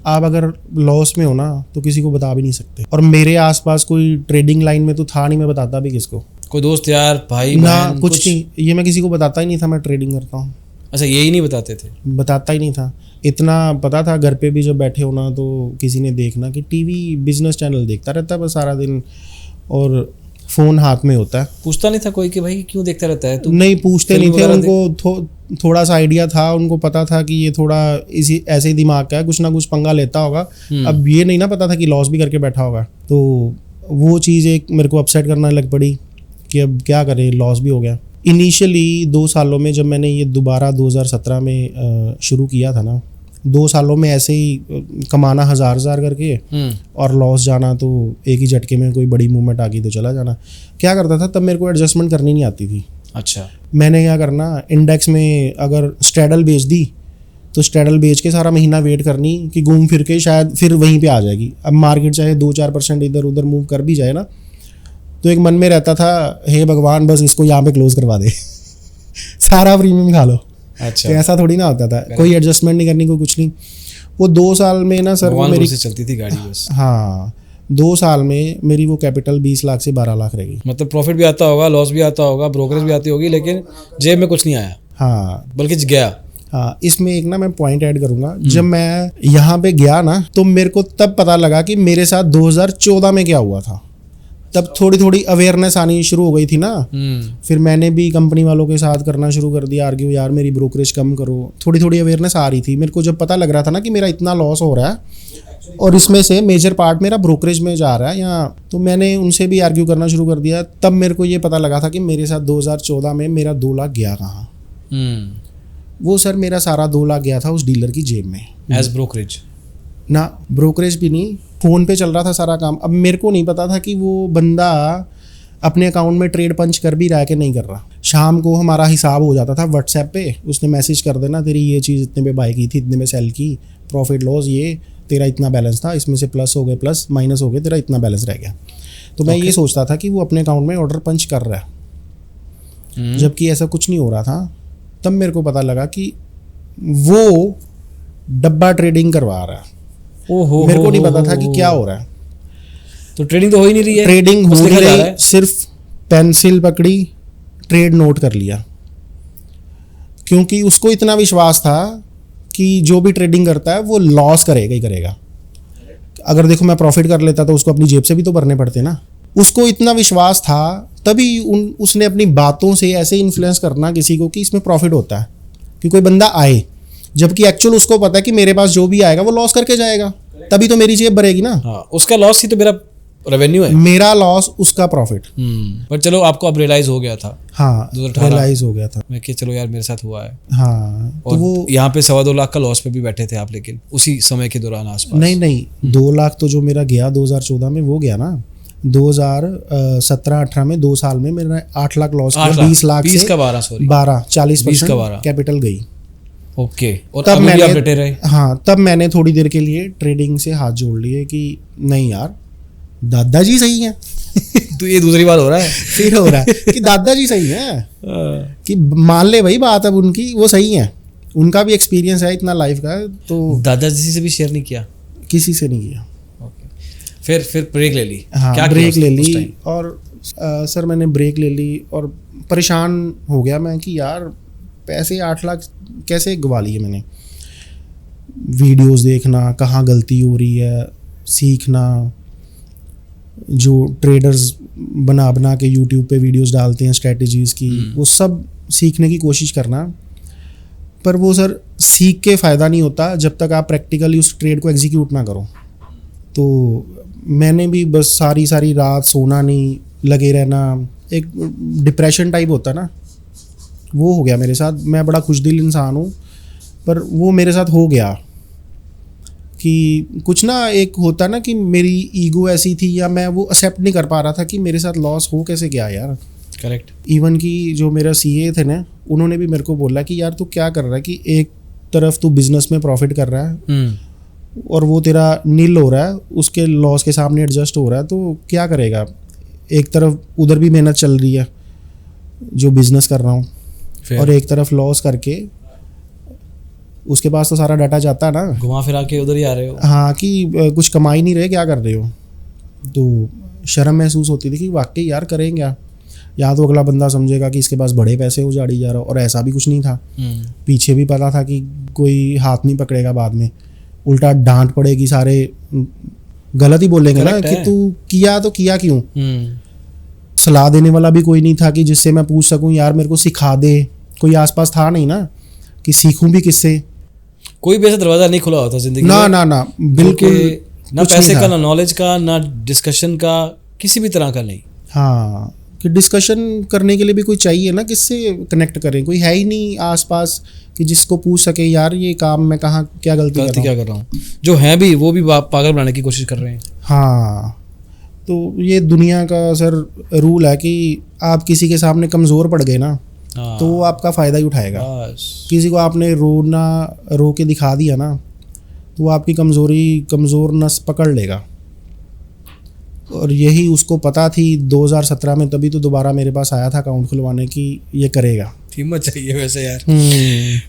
आप अगर लॉस में हो ना तो किसी को बता भी नहीं सकते। और मेरे आसपास कोई ट्रेडिंग लाइन में तो था नहीं, मैं बताता भी किसको? कोई दोस्त यार, भाई, ना, बहन, कुछ नहीं। ये मैं किसी को बताता ही नहीं था मैं ट्रेडिंग करता हूँ। अच्छा, यही नहीं बताते थे? बताता ही नहीं था। इतना पता था, घर पे भी जब बैठे हो ना तो किसी ने देखना कि टीवी बिजनेस चैनल देखता रहता है बस सारा दिन, और फ़ोन हाथ में होता है। पूछता नहीं था कोई कि भाई क्यों देखता रहता है तू? नहीं, पूछते नहीं थे। वगैरह उनको थोड़ा सा आइडिया था, उनको पता था कि ये थोड़ा इसी ऐसे ही दिमाग का है, कुछ ना कुछ पंगा लेता होगा। अब ये नहीं ना पता था कि लॉस भी करके बैठा होगा। तो वो चीज़ एक मेरे को अपसेट करने लग पड़ी कि अब क्या करें, लॉस भी हो गया। इनिशियली 2 सालों में जब मैंने ये दोबारा 2017 में शुरू किया था ना, 2 सालों में ऐसे ही कमाना 1000 करके और लॉस जाना, तो एक ही झटके में कोई बड़ी मूवमेंट आ गई तो चला जाना। क्या करता था तब, मेरे को एडजस्टमेंट करनी नहीं आती थी। अच्छा। मैंने क्या करना, इंडेक्स में अगर स्ट्रैडल बेच दी तो स्ट्रैडल बेच के सारा महीना वेट करनी कि घूम फिर के शायद फिर वहीं पे आ जाएगी। अब मार्केट चाहे 2-4% इधर उधर मूव कर भी जाए ना, तो एक मन में रहता था, हे भगवान बस इसको यहाँ पे क्लोज करवा दे सारा प्रीमियम खा लो। अच्छा। तो ऐसा थोड़ी ना होता था, कोई एडजस्टमेंट नहीं करनी, कोई कुछ नहीं। वो 2 साल में ना सर, भगवान मेरी से चलती थी गाड़ी बस। हाँ, 2 साल में मेरी वो कैपिटल 20 लाख से 12 लाख रह गई। मतलब प्रॉफिट भी आता होगा, लॉस भी आता होगा, ब्रोकरेज भी आती होगी, लेकिन जेब में कुछ नहीं आया। हाँ, बल्कि गया। हाँ, इसमें एक ना मैं पॉइंट ऐड करूंगा। जब मैं यहाँ पे गया ना, तो मेरे को तब पता लगा कि मेरे साथ 2014 में क्या हुआ था। तब थोड़ी थोड़ी अवेयरनेस आनी शुरू हो गई थी ना। फिर मैंने भी कंपनी वालों के साथ करना शुरू कर दिया आर्ग्यू, यार मेरी ब्रोकरेज कम करो। थोड़ी थोड़ी अवेयरनेस आ रही थी मेरे को। जब पता लग रहा था ना कि मेरा इतना लॉस हो रहा है और इसमें से मेजर पार्ट मेरा ब्रोकरेज में जा रहा है यहाँ, तो मैंने उनसे भी आर्ग्यू करना शुरू कर दिया। तब मेरे को ये पता लगा था कि मेरे साथ 2014 में मेरा 2 लाख गया कहाँ। वो सर मेरा सारा 2 लाख गया था उस डीलर की जेब में, एज ब्रोकरेज ना, ब्रोकरेज भी नहीं, फ़ोन पे चल रहा था सारा काम। अब मेरे को नहीं पता था कि वो बंदा अपने अकाउंट में ट्रेड पंच कर भी रहा है कि नहीं कर रहा। शाम को हमारा हिसाब हो जाता था व्हाट्सएप पे, उसने मैसेज कर देना, तेरी ये चीज़ इतने पे बाई की थी, इतने में सेल की, प्रॉफिट लॉस ये, तेरा इतना बैलेंस था, इसमें से प्लस हो गए, प्लस माइनस हो गए, तेरा इतना बैलेंस रह गया। तो मैं ये सोचता था कि वो अपने अकाउंट में ऑर्डर पंच कर रहा है, जबकि ऐसा कुछ नहीं हो रहा था। तब मेरे को पता लगा कि वो डब्बा ट्रेडिंग करवा रहा है। ओहो, मेरे को नहीं पता था कि क्या हो रहा है। तो ट्रेडिंग तो हो ही नहीं रही है। ट्रेडिंग हो नहीं रही, सिर्फ पेंसिल पकड़ी, ट्रेड नोट कर लिया, क्योंकि उसको इतना विश्वास था कि जो भी ट्रेडिंग करता है वो लॉस करेगा ही करेगा। अगर देखो मैं प्रॉफिट कर लेता तो उसको अपनी जेब से भी तो भरने पड़ते ना। उसको इतना विश्वास था, तभी उसने अपनी बातों से ऐसे इन्फ्लुएंस करना किसी को कि इसमें प्रॉफिट होता है, कि कोई बंदा आए, जबकि एक्चुअल उसको पता है कि मेरे पास जो भी आएगा वो लॉस करके जाएगा, तभी तो मेरी जेब भरेगी ना। हाँ, उसका लॉस ही तो मेरा रेवेन्यू है, मेरा लॉस उसका प्रॉफिट। पर चलो आपको अब रियलाइज हो गया था। हाँ, रियलाइज हो गया था मैं कि चलो यार मेरे साथ हुआ है। हाँ, और तो वो यहाँ पे 2.25 लाख का लॉस पे भी बैठे थे आप, लेकिन उसी समय के दौरान आसपास। नहीं 2 लाख तो जो मेरा गया 2014 में वो गया ना। 2017-18 में 2 साल में मेरा 8 लाख लॉस किया। 20 लाख 20 से का 12, सॉरी 12, 20 का 12 कैपिटल गई। ओके। और तब मैंने मैंने डटे रहे। हाँ, तब मैंने थोड़ी देर के लिए ट्रेडिंग से हाथ जोड़ लिए कि नहीं यार, दादाजी सही हैं। तो ये दूसरी बार हो रहा है, फिर हो रहा है कि दादाजी सही हैं, कि मान ले भाई बात अब उनकी, वो सही हैं, उनका भी एक्सपीरियंस है इतना लाइफ का। तो दादाजी से भी शेयर नहीं किया? किसी से नहीं किया। फिर ब्रेक ले ली? हाँ, क्या ब्रेक ले ली। और सर मैंने ब्रेक ले ली और परेशान हो गया मैं कि यार पैसे 8 लाख कैसे गवा लिए मैंने। वीडियोस देखना, कहाँ गलती हो रही है, सीखना, जो ट्रेडर्स बना के यूट्यूब पे वीडियोस डालते हैं स्ट्रेटजीज़ की, वो सब सीखने की कोशिश करना। पर वो सर सीख के फ़ायदा नहीं होता जब तक आप प्रैक्टिकली उस ट्रेड को एग्जीक्यूट ना करो। तो मैंने भी बस सारी सारी रात सोना नहीं, लगे रहना, एक डिप्रेशन टाइप होता ना, वो हो गया मेरे साथ। मैं बड़ा खुशदिल इंसान हूँ, पर वो मेरे साथ हो गया कि कुछ ना, एक होता ना कि मेरी ईगो ऐसी थी या मैं वो एक्सेप्ट नहीं कर पा रहा था कि मेरे साथ लॉस हो कैसे गया यार। करेक्ट। इवन कि जो मेरा सीए थे ना, उन्होंने भी मेरे को बोला कि यार तू क्या कर रहा है, कि एक तरफ तू बिजनेस में प्रॉफिट कर रहा है और वो तेरा नील हो रहा है, उसके लॉस के सामने एडजस्ट हो रहा है, तो क्या करेगा। एक तरफ उधर भी मेहनत चल रही है जो बिजनेस कर रहा हूँ, और एक तरफ लॉस करके उसके पास तो सारा डाटा जाता है ना, घुमा फिरा के उधर ही आ रहे हो। हाँ, कि कुछ कमा ही नहीं रहे, क्या कर रहे हो। तो शर्म महसूस होती थी कि वाकई यार करें क्या, या तो अगला बंदा समझेगा कि इसके पास बड़े पैसे उजाड़ी जा रहा हो, और ऐसा भी कुछ नहीं था। पीछे भी पता था कि कोई हाथ नहीं पकड़ेगा, बाद में उल्टा डांट पड़ेगी, सारे गलत ही बोलेंगे ना कि तू किया तो किया क्यों। सलाह देने वाला भी कोई नहीं था कि जिससे मैं पूछ सकूं यार मेरे को सिखा दे, कोई आसपास था नहीं ना कि सीखूं भी किससे। कोई भी ऐसा दरवाजा नहीं खुला होता जिंदगी ना में। ना ना, बिल्कुल ना पैसे का, ना नॉलेज का, ना डिस्कशन का, किसी भी तरह का नहीं। हाँ, कि डिस्कशन करने के लिए भी कोई चाहिए ना, किससे कनेक्ट करें, कोई है ही नहीं आसपास कि जिसको पूछ सके यार ये काम मैं कहाँ क्या गलती कर रहा हूँ। जो है भी वो भी पागल बनाने की कोशिश कर रहे हैं। हाँ, तो ये दुनिया का सर रूल है कि आप किसी के सामने कमज़ोर पड़ गए ना, तो वो आपका फ़ायदा ही उठाएगा। किसी को आपने रो के दिखा दिया ना, तो वो आपकी कमज़ोर नस पकड़ लेगा। और यही उसको पता थी 2017 में, तभी तो दोबारा मेरे पास आया था अकाउंट खुलवाने की ये करेगा। हिम्मत चाहिए वैसे यार,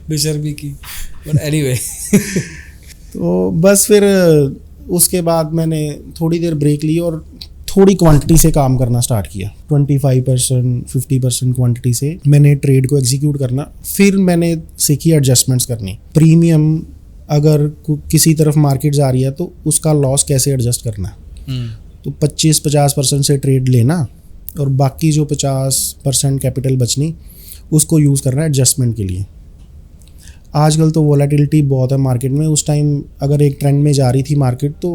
बेशर्मी की, बट एनीवे। तो बस फिर उसके बाद मैंने थोड़ी देर ब्रेक ली और थोड़ी क्वांटिटी से काम करना स्टार्ट किया। 25% 50% क्वांटिटी से मैंने ट्रेड को एग्जीक्यूट करना। फिर मैंने सीखी एडजस्टमेंट्स करनी। प्रीमियम अगर किसी तरफ मार्केट जा रही है तो उसका लॉस कैसे एडजस्ट करना। तो 25-50% से ट्रेड लेना और बाकी जो 50% कैपिटल बचनी उसको यूज़ करना एडजस्टमेंट के लिए। आजकल तो वोलेटिलिटी बहुत है मार्केट में। उस टाइम अगर एक ट्रेंड में जा रही थी मार्केट तो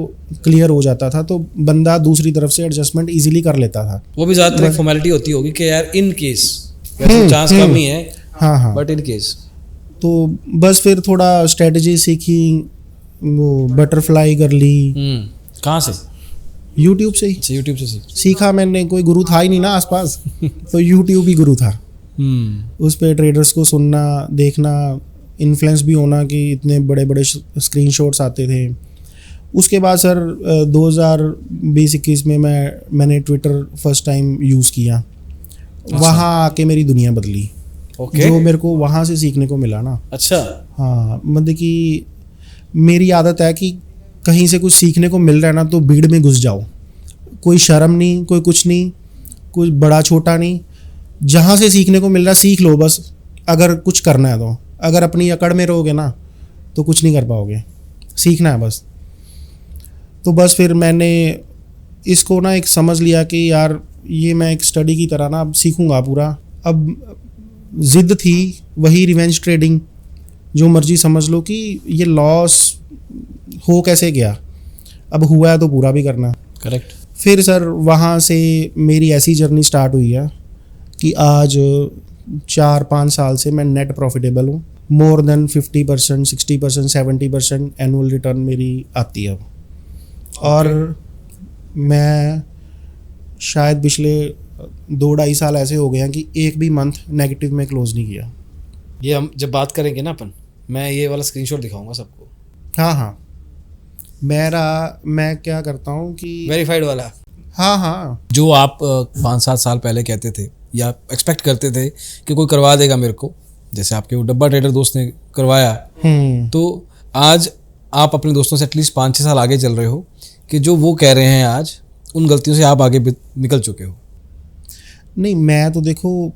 क्लियर हो जाता था, तो बंदा दूसरी तरफ से एडजस्टमेंट इजीली कर लेता था। वो भी ज़्यादातर फॉर्मेलिटी होती होगी कि यार इन केस, वैसे चांस कम ही है, हाँ हाँ, बट इन केस। तो बस फिर थोड़ा स्ट्रेटजी सीखी, वो बटरफ्लाई कर ली। कहाँ से? यूट्यूब से ही। यूट्यूब से सीखा मैंने, कोई गुरु था ही नहीं ना आसपास तो यूट्यूब ही गुरु था। उस पर ट्रेडर्स को सुनना, देखना, इन्फ्लुएंस भी होना कि इतने बड़े बड़े स्क्रीनशॉट्स आते थे। उसके बाद सर 2020-21 में मैंने ट्विटर फर्स्ट टाइम यूज़ किया। अच्छा। वहाँ आके मेरी दुनिया बदली। जो मेरे को वहाँ से सीखने को मिला ना। अच्छा। हाँ, मतलब कि मेरी आदत है कि कहीं से कुछ सीखने को मिल रहा है ना तो भीड़ में घुस जाओ। कोई शर्म नहीं, कोई कुछ नहीं, कोई बड़ा छोटा नहीं, जहाँ से सीखने को मिल रहा है सीख लो बस। अगर कुछ करना है तो, अगर अपनी अकड़ में रहोगे ना तो कुछ नहीं कर पाओगे, सीखना है बस। तो बस फिर मैंने इसको ना एक समझ लिया कि यार ये मैं एक स्टडी की तरह ना अब सीखूंगा पूरा। अब ज़िद थी वही रिवेंज ट्रेडिंग, जो मर्जी समझ लो कि ये लॉस हो कैसे गया, अब हुआ है तो पूरा भी करना। करेक्ट। फिर सर वहाँ से मेरी ऐसी जर्नी स्टार्ट हुई है कि आज 4-5 साल से मैं नेट प्रॉफिटेबल हूँ। मोर देन 50%, 60%, 70% एनुअल रिटर्न मेरी आती है। और मैं शायद पिछले 2-2.5 साल ऐसे हो गए हैं कि एक भी मंथ नेगेटिव में क्लोज नहीं किया। ये हम जब बात करेंगे ना अपन, मैं ये वाला स्क्रीनशॉट दिखाऊंगा सबको। हाँ हाँ, मैं क्या करता हूँ कि वेरीफाइड वाला। हाँ हाँ, जो आप 5-7 साल पहले कहते थे या एक्सपेक्ट करते थे कि कोई करवा देगा मेरे को, जैसे आपके वो डब्बा ट्रेडर दोस्त ने करवाया, तो आज आप अपने दोस्तों से एटलीस्ट 5-6 साल आगे चल रहे हो कि जो वो कह रहे हैं आज, उन गलतियों से आप आगे निकल चुके हो। नहीं, मैं तो देखो,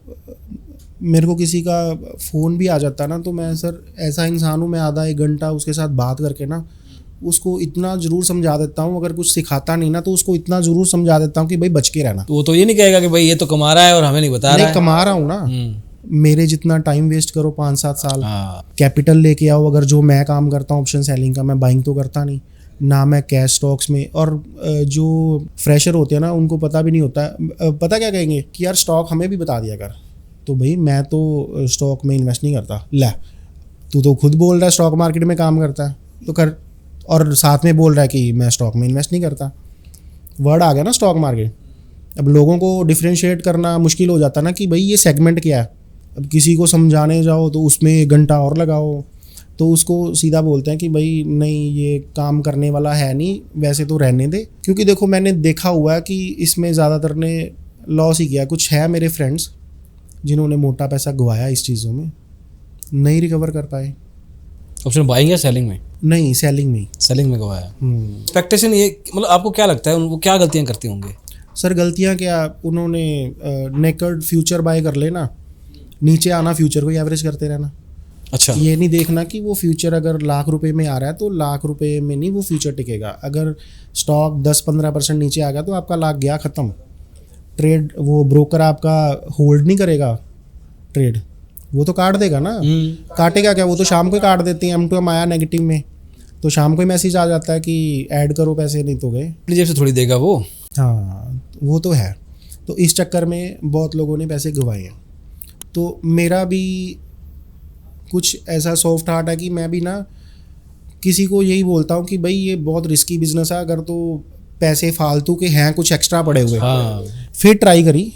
मेरे को किसी का फ़ोन भी आ जाता ना तो मैं सर ऐसा इंसान हूँ, मैं आधा 1 घंटा उसके साथ बात करके ना उसको इतना ज़रूर समझा देता हूँ। अगर कुछ सिखाता नहीं ना तो उसको इतना ज़रूर समझा देता हूँ कि भाई बच के रहना। तो वो तो ये नहीं कहेगा कि भाई ये तो कमा रहा है और हमें नहीं बता रहा है। कमा रहा हूँ ना, मेरे जितना टाइम वेस्ट करो 5-7 साल, हाँ कैपिटल लेके आओ। अगर जो मैं काम करता हूँ ऑप्शन सेलिंग का, मैं बाइंग तो करता नहीं ना, मैं कैश स्टॉक्स में। और जो फ्रेशर होते हैं ना, उनको पता भी नहीं होता। पता क्या कहेंगे कि यार स्टॉक हमें भी बता दिया कर। तो भाई मैं तो स्टॉक में इन्वेस्ट नहीं करता। ले, तू तो खुद बोल रहा है स्टॉक मार्केट में काम करता है तो कर, और साथ में बोल रहा है कि मैं स्टॉक में इन्वेस्ट नहीं करता। वर्ड आ गया ना स्टॉक मार्केट। अब लोगों को डिफ्रेंशिएट करना मुश्किल हो जाता ना कि भाई ये सेगमेंट क्या है। अब किसी को समझाने जाओ तो उसमें 1 घंटा और लगाओ, तो उसको सीधा बोलते हैं कि भाई नहीं ये काम करने वाला है नहीं, वैसे तो रहने दे। क्योंकि देखो मैंने देखा हुआ है कि इसमें ज़्यादातर ने लॉस ही किया। कुछ है मेरे फ्रेंड्स जिन्होंने मोटा पैसा गवाया इस चीज़ों में, नहीं रिकवर कर पाए। ऑप्शन बाइंग या सेलिंग में? नहीं, सेलिंग में। सेलिंग में गवाया। एक्सपेक्टेशन ये, मतलब आपको क्या लगता है वो क्या गलतियां करते होंगे? सर गलतियां क्या, उन्होंने नेकेड फ्यूचर बाय कर लेना, नीचे आना फ्यूचर को एवरेज करते रहना। अच्छा, ये नहीं देखना कि वो फ्यूचर अगर लाख रुपए में आ रहा है तो लाख रुपए में नहीं वो फ्यूचर टिकेगा। अगर स्टॉक 10-15% नीचे आ गया तो आपका लाख गया ख़त्म। ट्रेड वो ब्रोकर आपका होल्ड नहीं करेगा ट्रेड, वो तो काट देगा ना। काटेगा क्या, वो तो शाम को ही काट देते हैं। M2M आया नेगेटिव में तो शाम को ही मैसेज आ जाता है कि ऐड करो पैसे, नहीं तो गए। अपनी जेब से थोड़ी देगा वो। हाँ वो तो है। तो इस चक्कर में बहुत लोगों ने पैसे गंवाए हैं। तो मेरा भी कुछ ऐसा सॉफ्ट हार्ट है कि मैं भी ना किसी को यही बोलता हूँ कि भाई ये बहुत रिस्की बिजनेस है। अगर तो पैसे फालतू के हैं कुछ एक्स्ट्रा पड़े हुए, हाँ फिर ट्राई करी।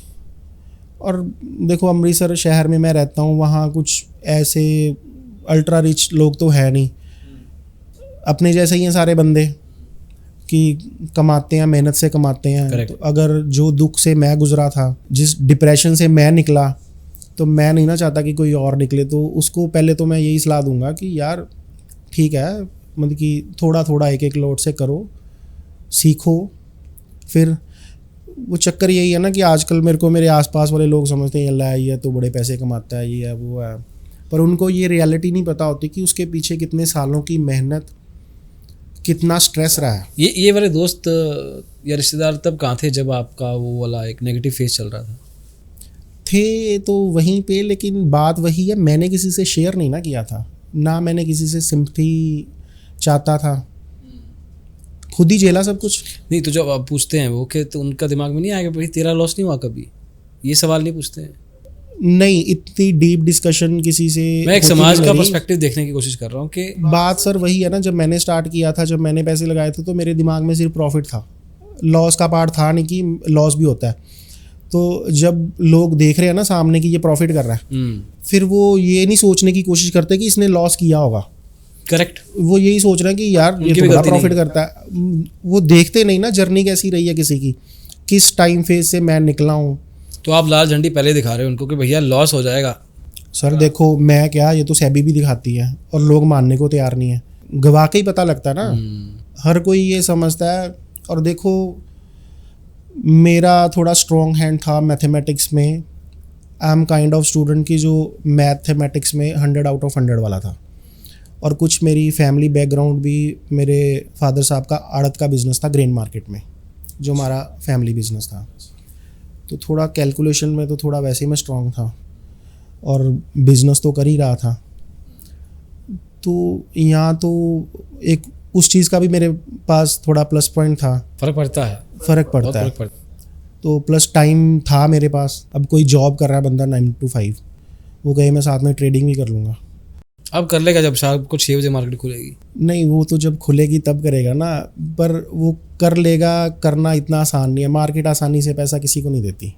और देखो अमृतसर शहर में मैं रहता हूँ, वहाँ कुछ ऐसे अल्ट्रा रिच लोग तो है नहीं, अपने जैसे ही हैं सारे बंदे कि कमाते हैं, मेहनत से कमाते हैं। Correct. तो अगर जो दुख से मैं गुजरा था, जिस डिप्रेशन से मैं निकला, तो मैं नहीं ना चाहता कि कोई और निकले। तो उसको पहले तो मैं यही सलाह दूंगा कि यार ठीक है, मतलब कि थोड़ा थोड़ा एक एक लोट से करो, सीखो। फिर वो चक्कर यही है ना कि आजकल मेरे को मेरे आसपास वाले लोग समझते हैं अल्लाह ये तो बड़े पैसे कमाता है, ये है वो है, पर उनको ये रियलिटी नहीं पता होती कि उसके पीछे कितने सालों की मेहनत, कितना स्ट्रेस रहा है। ये वाले दोस्त या रिश्तेदार तब कहाँ थे जब आपका वो वाला एक नेगेटिव फेज चल रहा था? थे तो वहीं पे, लेकिन बात वही है, मैंने किसी से शेयर नहीं ना किया था, ना मैंने किसी से सिंपैथी चाहता था, खुद ही झेला सब कुछ। नहीं तो जब आप पूछते हैं वो कि तो उनका दिमाग में नहीं आएगा भाई तेरा लॉस नहीं हुआ कभी? ये सवाल नहीं पूछते हैं? नहीं, इतनी डीप डिस्कशन किसी से। मैं एक समाज का पर्सपेक्टिव देखने की कोशिश कर रहा हूँ कि बात सर वही है ना, जब मैंने स्टार्ट किया था, जब मैंने पैसे लगाए थे तो मेरे दिमाग में सिर्फ प्रॉफिट था, लॉस का पार्ट था नहीं कि लॉस भी होता है। तो जब लोग देख रहे हैं ना सामने कि ये प्रॉफिट कर रहा है, फिर वो ये नहीं सोचने की कोशिश करते कि इसने लॉस किया होगा। करेक्ट, वो यही सोच रहे हैं कि यार ये तो बड़ा प्रॉफिट करता है। वो देखते नहीं ना जर्नी कैसी रही है किसी की, किस टाइम फेज से मैं निकला हूँ। तो आप लाल झंडी पहले दिखा रहे हो उनको कि भैया लॉस हो जाएगा। सर देखो मैं क्या, ये तो सेबी भी दिखाती है और लोग मानने को तैयार नहीं है, गवा के ही पता लगता है ना। हर कोई ये समझता है। और देखो मेरा थोड़ा स्ट्रॉन्ग हैंड था मैथमेटिक्स में। I am kind of student की जो मैथमेटिक्स में 100 आउट ऑफ 100 वाला था। और कुछ मेरी फैमिली बैकग्राउंड भी, मेरे फादर साहब का आड़त का बिज़नेस था ग्रेन मार्केट में, जो हमारा फैमिली बिज़नेस था। तो थोड़ा कैलकुलेशन में तो थोड़ा वैसे ही मैं स्ट्रॉन्ग था और बिज़नेस तो कर ही रहा था। तो यहाँ तो एक उस चीज़ का भी मेरे पास थोड़ा प्लस पॉइंट था। फर्क पड़ता है, फ़र्क पड़ता है। फर्क पड़ता है। तो प्लस टाइम था मेरे पास। अब कोई जॉब कर रहा है बंदा 9 to 5, वो कहे मैं साथ में ट्रेडिंग भी कर लूँगा। अब कर लेगा जब शाम को 6 बजे मार्केट खुलेगी? नहीं, वो तो जब खुलेगी तब करेगा ना, पर वो कर लेगा। करना इतना आसान नहीं है, मार्केट आसानी से पैसा किसी को नहीं देती।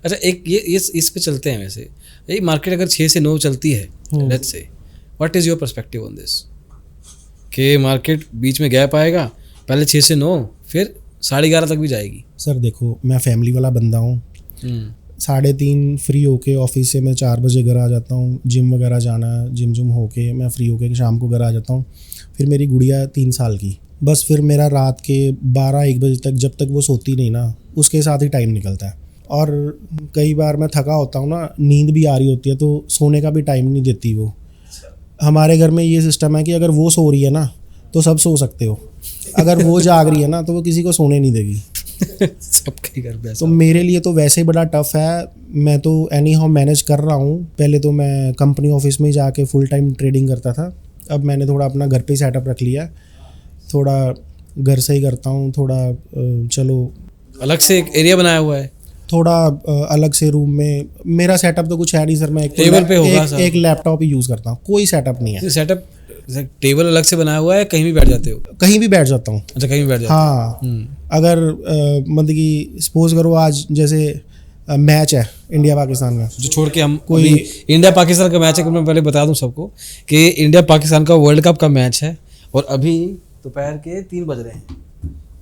अच्छा, एक ये इस पे चलते हैं। वैसे ये मार्केट अगर 6 से 9 चलती है, let's say, what is your perspective on this? कि मार्केट बीच में गैप आएगा, पहले 6 से 9, फिर 11:30 तक भी जाएगी? सर देखो मैं फैमिली वाला बंदा हूँ। 3:30 फ्री होके ऑफिस से मैं 4 बजे घर आ जाता हूँ। जिम वगैरह जाना, जिम होके मैं फ्री होके शाम को घर आ जाता हूँ। फिर मेरी गुड़िया 3 साल की, बस फिर मेरा रात के 12-1 बजे तक, जब तक वो सोती नहीं ना, उसके साथ ही टाइम निकलता है। और कई बार मैं थका होता हूँ ना, नींद भी आ रही होती है, तो सोने का भी टाइम नहीं देती वो। हमारे घर में ये सिस्टम है कि अगर वो सो रही है ना तो सब सो सकते हो, अगर वो जाग रही है ना तो वो किसी को सोने नहीं देगी। सबके ही घर पे ऐसा तो मेरे लिए तो वैसे ही बड़ा टफ है। मैं तो एनी हाउ मैनेज कर रहा हूँ। पहले तो मैं कंपनी ऑफिस में ही जाके फुल टाइम ट्रेडिंग करता था, अब मैंने थोड़ा अपना घर पे ही सेटअप रख लिया, थोड़ा घर से ही करता हूँ, थोड़ा चलो अलग से एक एरिया बनाया हुआ है। थोड़ा अलग से रूम में। मेरा सेटअप तो कुछ है नहीं सर, मैं एक टेबल पे होगा साहब। एक लैपटॉप ही यूज़ करता हूँ, कोई सेटअप नहीं है। सेटअप टेबल अलग से बनाया हुआ है, कहीं भी बैठ जाते हो? कहीं भी बैठ जाता हूँ। अच्छा, कहीं भी बैठ जाते हाँ, हो। अगर मतलब कि सपोज करो आज जैसे मैच है इंडिया पाकिस्तान का, जो छोड़ के हम कोई इंडिया पाकिस्तान का मैच है, मैं पहले बता दूं सबको कि इंडिया पाकिस्तान का वर्ल्ड कप का मैच है और अभी दोपहर के 3 बज रहे हैं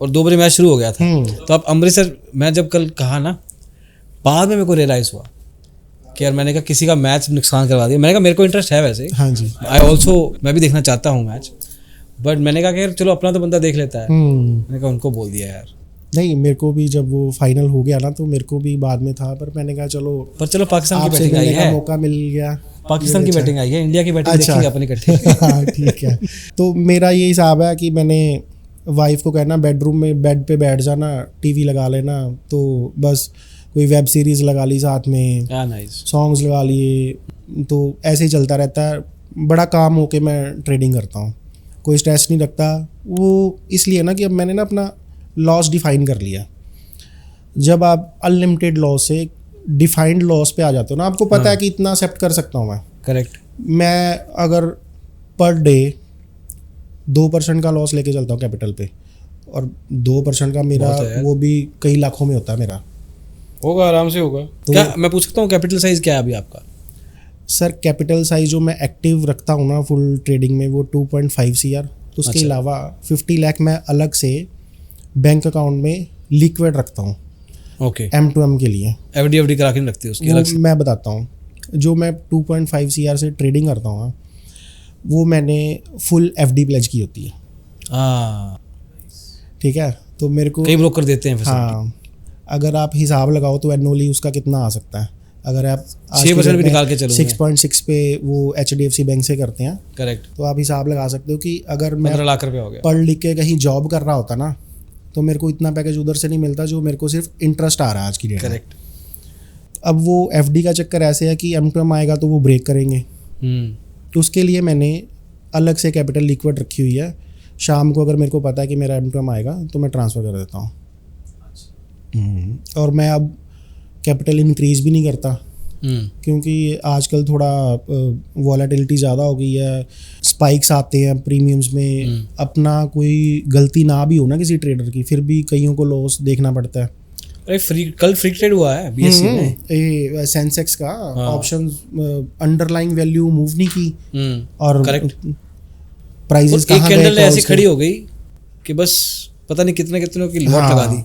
और 2 बजे मैच शुरू हो गया था। तो अब अमृतसर, मैं जब कल कहा ना, बाद में मेरे को रियलाइज हुआ कि यार मैंने कहा किसी का मैच नुकसान करवा दिया। मैंने कहा मेरे को इंटरेस्ट है वैसे, हाँ जी, मैं भी देखना चाहता हूँ मैच, बट मैंने कहा कि यार चलो अपना तो बंदा देख लेता है। मैंने कहा उनको बोल दिया यार। नहीं, मेरे को भी जब वो फाइनल हो गया ना तो मेरे को भी बाद में था, पर मैंने कहा चलो पाकिस्तान की आपसे बैटिंग आई मिलने का है, मौका मिल गया। पाकिस्तान की बैटिंग आई है, इंडिया की बैटिंग अच्छा। देखेंगे अपनी इकट्ठे। हाँ ठीक है। तो मेरा ये हिसाब है कि मैंने वाइफ को कहना बेडरूम में बेड पे बैठ जाना, टीवी लगा लेना, तो बस कोई वेब सीरीज़ लगा ली साथ में, नाइस, सॉन्ग्स लगा लिए, तो ऐसे ही चलता रहता है। बड़ा काम होके मैं ट्रेडिंग करता हूँ, कोई स्ट्रेस नहीं रखता। वो इसलिए ना कि अब मैंने ना अपना लॉस डिफाइन कर लिया। जब आप अनलिमिटेड लॉस से डिफाइंड लॉस पे आ जाते हो ना, आपको पता है कि इतना एक्सेप्ट कर सकता हूँ मैं। करेक्ट। मैं अगर पर डे 2% का लॉस लेके चलता हूँ कैपिटल पे, और 2% का मेरा वो भी कई लाखों में होता है मेरा। होगा, आराम से होगा। तो क्या मैं पूछ सकता हूँ कैपिटल साइज क्या है अभी आपका? सर कैपिटल साइज जो मैं एक्टिव रखता हूँ ना फुल ट्रेडिंग में, वो 2.5 CR। उसके अलावा 50 लाख मैं अलग से बैंक अकाउंट में लिक्विड रखता हूँ। ओके। M2M के लिए FD करा के नहीं रखते उसकी अलग से? मैं बताता हूँ, जो मैं 2.5 CR से ट्रेडिंग करता हूँ ना, वो मैंने फुल FD प्लेज की होती है। ठीक है, तो मेरे को कई ब्रोकर देते हैं। हाँ, अगर आप हिसाब लगाओ तो एनुअली उसका कितना आ सकता है। अगर आप 6% भी निकाल के चलो, 6.6 पे वो HDFC बैंक से करते हैं। करेक्ट। तो आप हिसाब लगा सकते हो कि अगर मैं 15 लाख रुपए हो गया, पढ़ लिख के कहीं जॉब कर रहा होता ना, तो मेरे को इतना पैकेज उधर से नहीं मिलता जो मेरे को सिर्फ इंटरेस्ट आ रहा है आज की डेट में। करेक्ट। अब वो FD का चक्कर ऐसे है कि M2M आएगा तो वो ब्रेक करेंगे। तो उसके लिए मैंने अलग से कैपिटल लिक्विड रखी हुई है। शाम को अगर मेरे को पता है कि मेरा M2M आएगा तो मैं ट्रांसफ़र कर देता हूँ। और मैं अब कैपिटल इंक्रीज़ भी नहीं करता, क्योंकि आजकल थोड़ा वॉलेटिलिटी ज़्यादा हो गई है, स्पाइक्स आते हैं प्रीमियम्स में। अपना कोई गलती ना भी हो ना किसी ट्रेडर की, फिर भी कईयों को लॉस देखना पड़ता है। अरे कल फ्री ट्रेड हुआ है BSE में, ये सेंसेक्स का ऑप्शन अंडरलाइंग वैल्यू मूव नहीं की, और प्राइसेस एक कैंडल ऐसी खड़ी हो गई कि बस पता नहीं कितने की लॉट लगा दी,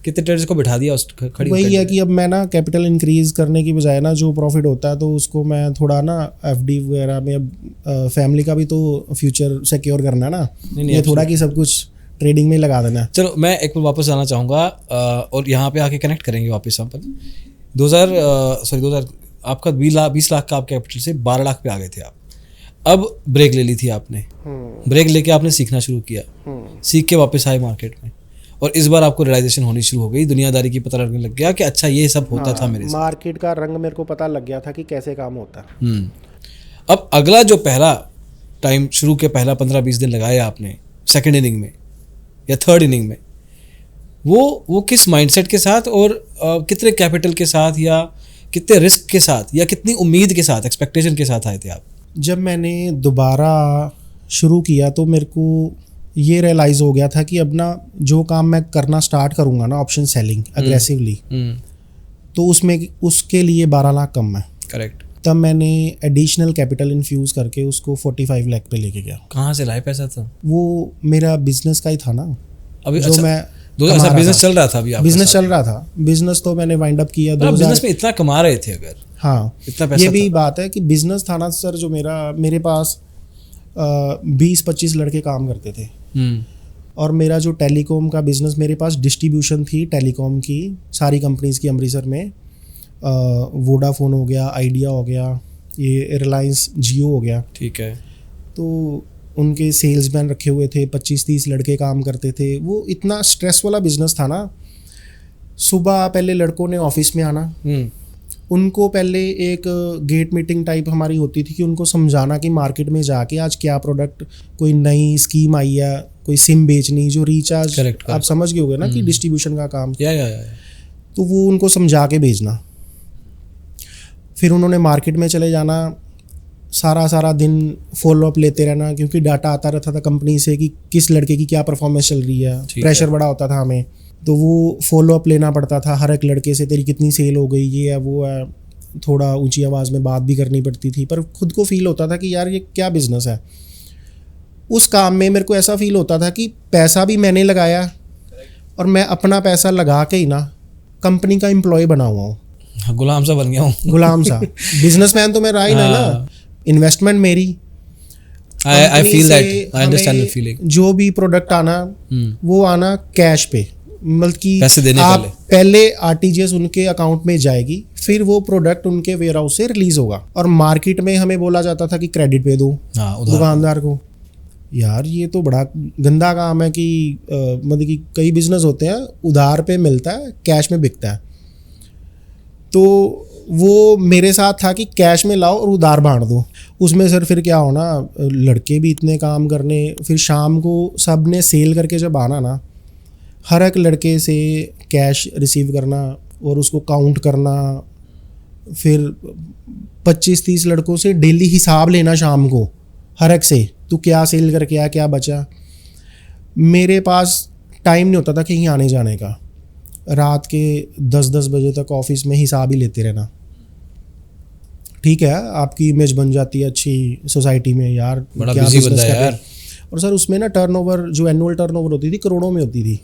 कितने ट्रेडर्स को बिठा दिया उस खड़ी। वही है कि अब मैं ना कैपिटल इंक्रीज करने की बजाय ना जो प्रॉफिट होता है तो उसको मैं थोड़ा ना FD वगैरह में, अब फैमिली का भी तो फ्यूचर सिक्योर करना है ना, ये थोड़ा कि सब कुछ ट्रेडिंग में लगा देना। चलो मैं एक बार वापस आना चाहूँगा और यहाँ पे आके कनेक्ट करेंगे वापस हम पर। 2000 आपका 20 लाख का आप कैपिटल से 12 लाख पे आ गए थे आप। अब ब्रेक ले ली थी आपने, ब्रेक लेके आपने सीखना शुरू किया, सीख के वापस आए मार्केट में, और इस बार आपको रियलाइजेशन होनी शुरू हो गई, दुनियादारी की पता लगने लग गया कि अच्छा ये सब होता था मेरे साथ। मार्केट का रंग मेरे को पता लग गया था कि कैसे काम होता है। अब अगला जो पहला टाइम शुरू के पहला 15-20 दिन लगाए आपने सेकेंड इनिंग में या थर्ड इनिंग में, वो किस माइंडसेट के साथ और कितने कैपिटल के साथ या कितने रिस्क के साथ या कितनी उम्मीद के साथ, एक्सपेक्टेशन के साथ आए थे आप? जब मैंने दोबारा शुरू किया तो मेरे को ये रियलाइज़ हो गया था कि अब ना जो काम मैं करना स्टार्ट करूँगा ना, ऑप्शन सेलिंग अग्रेसिवली, तो उसके लिए 12 लाख कम है। करेक्ट। तब मैंने एडिशनल कैपिटल इन्फ्यूज करके उसको 45 लाख पे लेके गया। कहाँ से लाए पैसा था? वो मेरा बिजनेस का ही था ना अभी। जो मैं बिजनेस चल रहा था अभी आपका? बिजनेस चल रहा था, बिजनेस तो मैंने वाइंड अप किया। बिजनेस में इतना कमा रहे थे अगर, हाँ इतना पैसा ये भी बात है कि बिजनेस था ना सर, जो मेरे पास 20-25 लड़के काम करते थे, और मेरा जो टेलीकॉम का बिजनेस, मेरे पास डिस्ट्रीब्यूशन थी टेलीकॉम की सारी कंपनीज की अमृतसर में। वोडाफोन हो गया, आइडिया हो गया, ये रिलायंस जियो हो गया। ठीक है। तो उनके सेल्समैन रखे हुए थे, 25-30 लड़के काम करते थे। वो इतना स्ट्रेस वाला बिजनेस था ना, सुबह पहले लड़कों ने ऑफिस में आना, उनको पहले एक गेट मीटिंग टाइप हमारी होती थी कि उनको समझाना कि मार्केट में जाके आज क्या प्रोडक्ट, कोई नई स्कीम आई है, कोई सिम बेचनी, जो रिचार्ज, आप समझ गए होगे ना कि डिस्ट्रीब्यूशन का काम, या। तो वो उनको समझा के भेजना। फिर उन्होंने मार्केट में चले जाना, सारा दिन फॉलोअप लेते रहना, क्योंकि डाटा आता रहता था कंपनी से कि किस लड़के की क्या परफॉर्मेंस चल रही है, प्रेशर बड़ा होता था हमें, तो वो फॉलोअप लेना पड़ता था हर एक लड़के से, तेरी कितनी सेल हो गई, ये है वो है, थोड़ा ऊंची आवाज़ में बात भी करनी पड़ती थी, पर खुद को फील होता था कि यार ये क्या बिजनेस है। उस काम में मेरे को ऐसा फील होता था कि पैसा भी मैंने लगाया और मैं अपना पैसा लगा के ही ना कंपनी का एम्प्लॉय बना हुआ हूँ, गुलाम सा बन गया हूँ, गुलाम सा। बिजनेसमैन तो मैं रहा ही नहीं ना, इन्वेस्टमेंट मेरी। I feel that, I understand the feeling। जो भी प्रोडक्ट आना वो आना कैश पे, मतलब कि पैसे देने आप पहले RTGS उनके अकाउंट में जाएगी, फिर वो प्रोडक्ट उनके वेयर हाउस से रिलीज होगा। और मार्केट में हमें बोला जाता था कि क्रेडिट पे दो दुकानदार को। यार ये तो बड़ा गंदा काम है कि मतलब कि कई बिजनेस होते हैं उधार पे मिलता है, कैश में बिकता है। तो वो मेरे साथ था कि कैश में लाओ और उधार बांट दो। उसमें सर फिर क्या होना, लड़के भी इतने काम करने, फिर शाम को सब ने सेल करके जब आना ना, हर एक लड़के से कैश रिसीव करना और उसको काउंट करना, फिर 25-30 लड़कों से डेली हिसाब लेना शाम को हर एक से, तू क्या सेल करके आया, क्या बचा। मेरे पास टाइम नहीं होता था कहीं आने जाने का, रात के 10-10 बजे तक ऑफिस में हिसाब ही लेते रहना। ठीक है, आपकी इमेज बन जाती है अच्छी सोसाइटी में, यार बड़ा क्या बिजी बिजनेस बंदा है कर रहे हैं। यार। और सर उसमें ना टर्नओवर, जो एनुअल टर्नओवर होती थी करोड़ों में होती थी,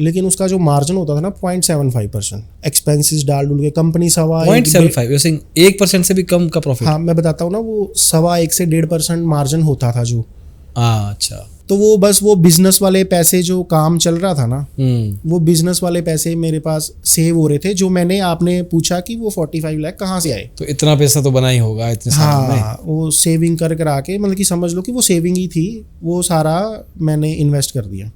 लेकिन उसका जो मार्जिन होता था ना 0.75%, एक्सपेंसेस डाल डूल के कंपनी 0.75, 1% से भी कम का प्रॉफिट। हाँ मैं बताता हूँ ना, वो 1.25 से 1.5% मार्जिन होता था जो। अच्छा, तो वो बस वो बिजनेस वाले पैसे, जो काम चल रहा था ना, वो बिजनेस वाले पैसे मेरे पास सेव हो रहे थे, जो मैंने, आपने पूछा कि वो 45 लाख कहाँ से आए, तो इतना पैसा तो बना ही होगा इतने साल में। हाँ, वो सेविंग कर करा के, मतलब कि समझ लो कि वो सेविंग ही थी, वो सारा मैंने इन्वेस्ट कर दिया।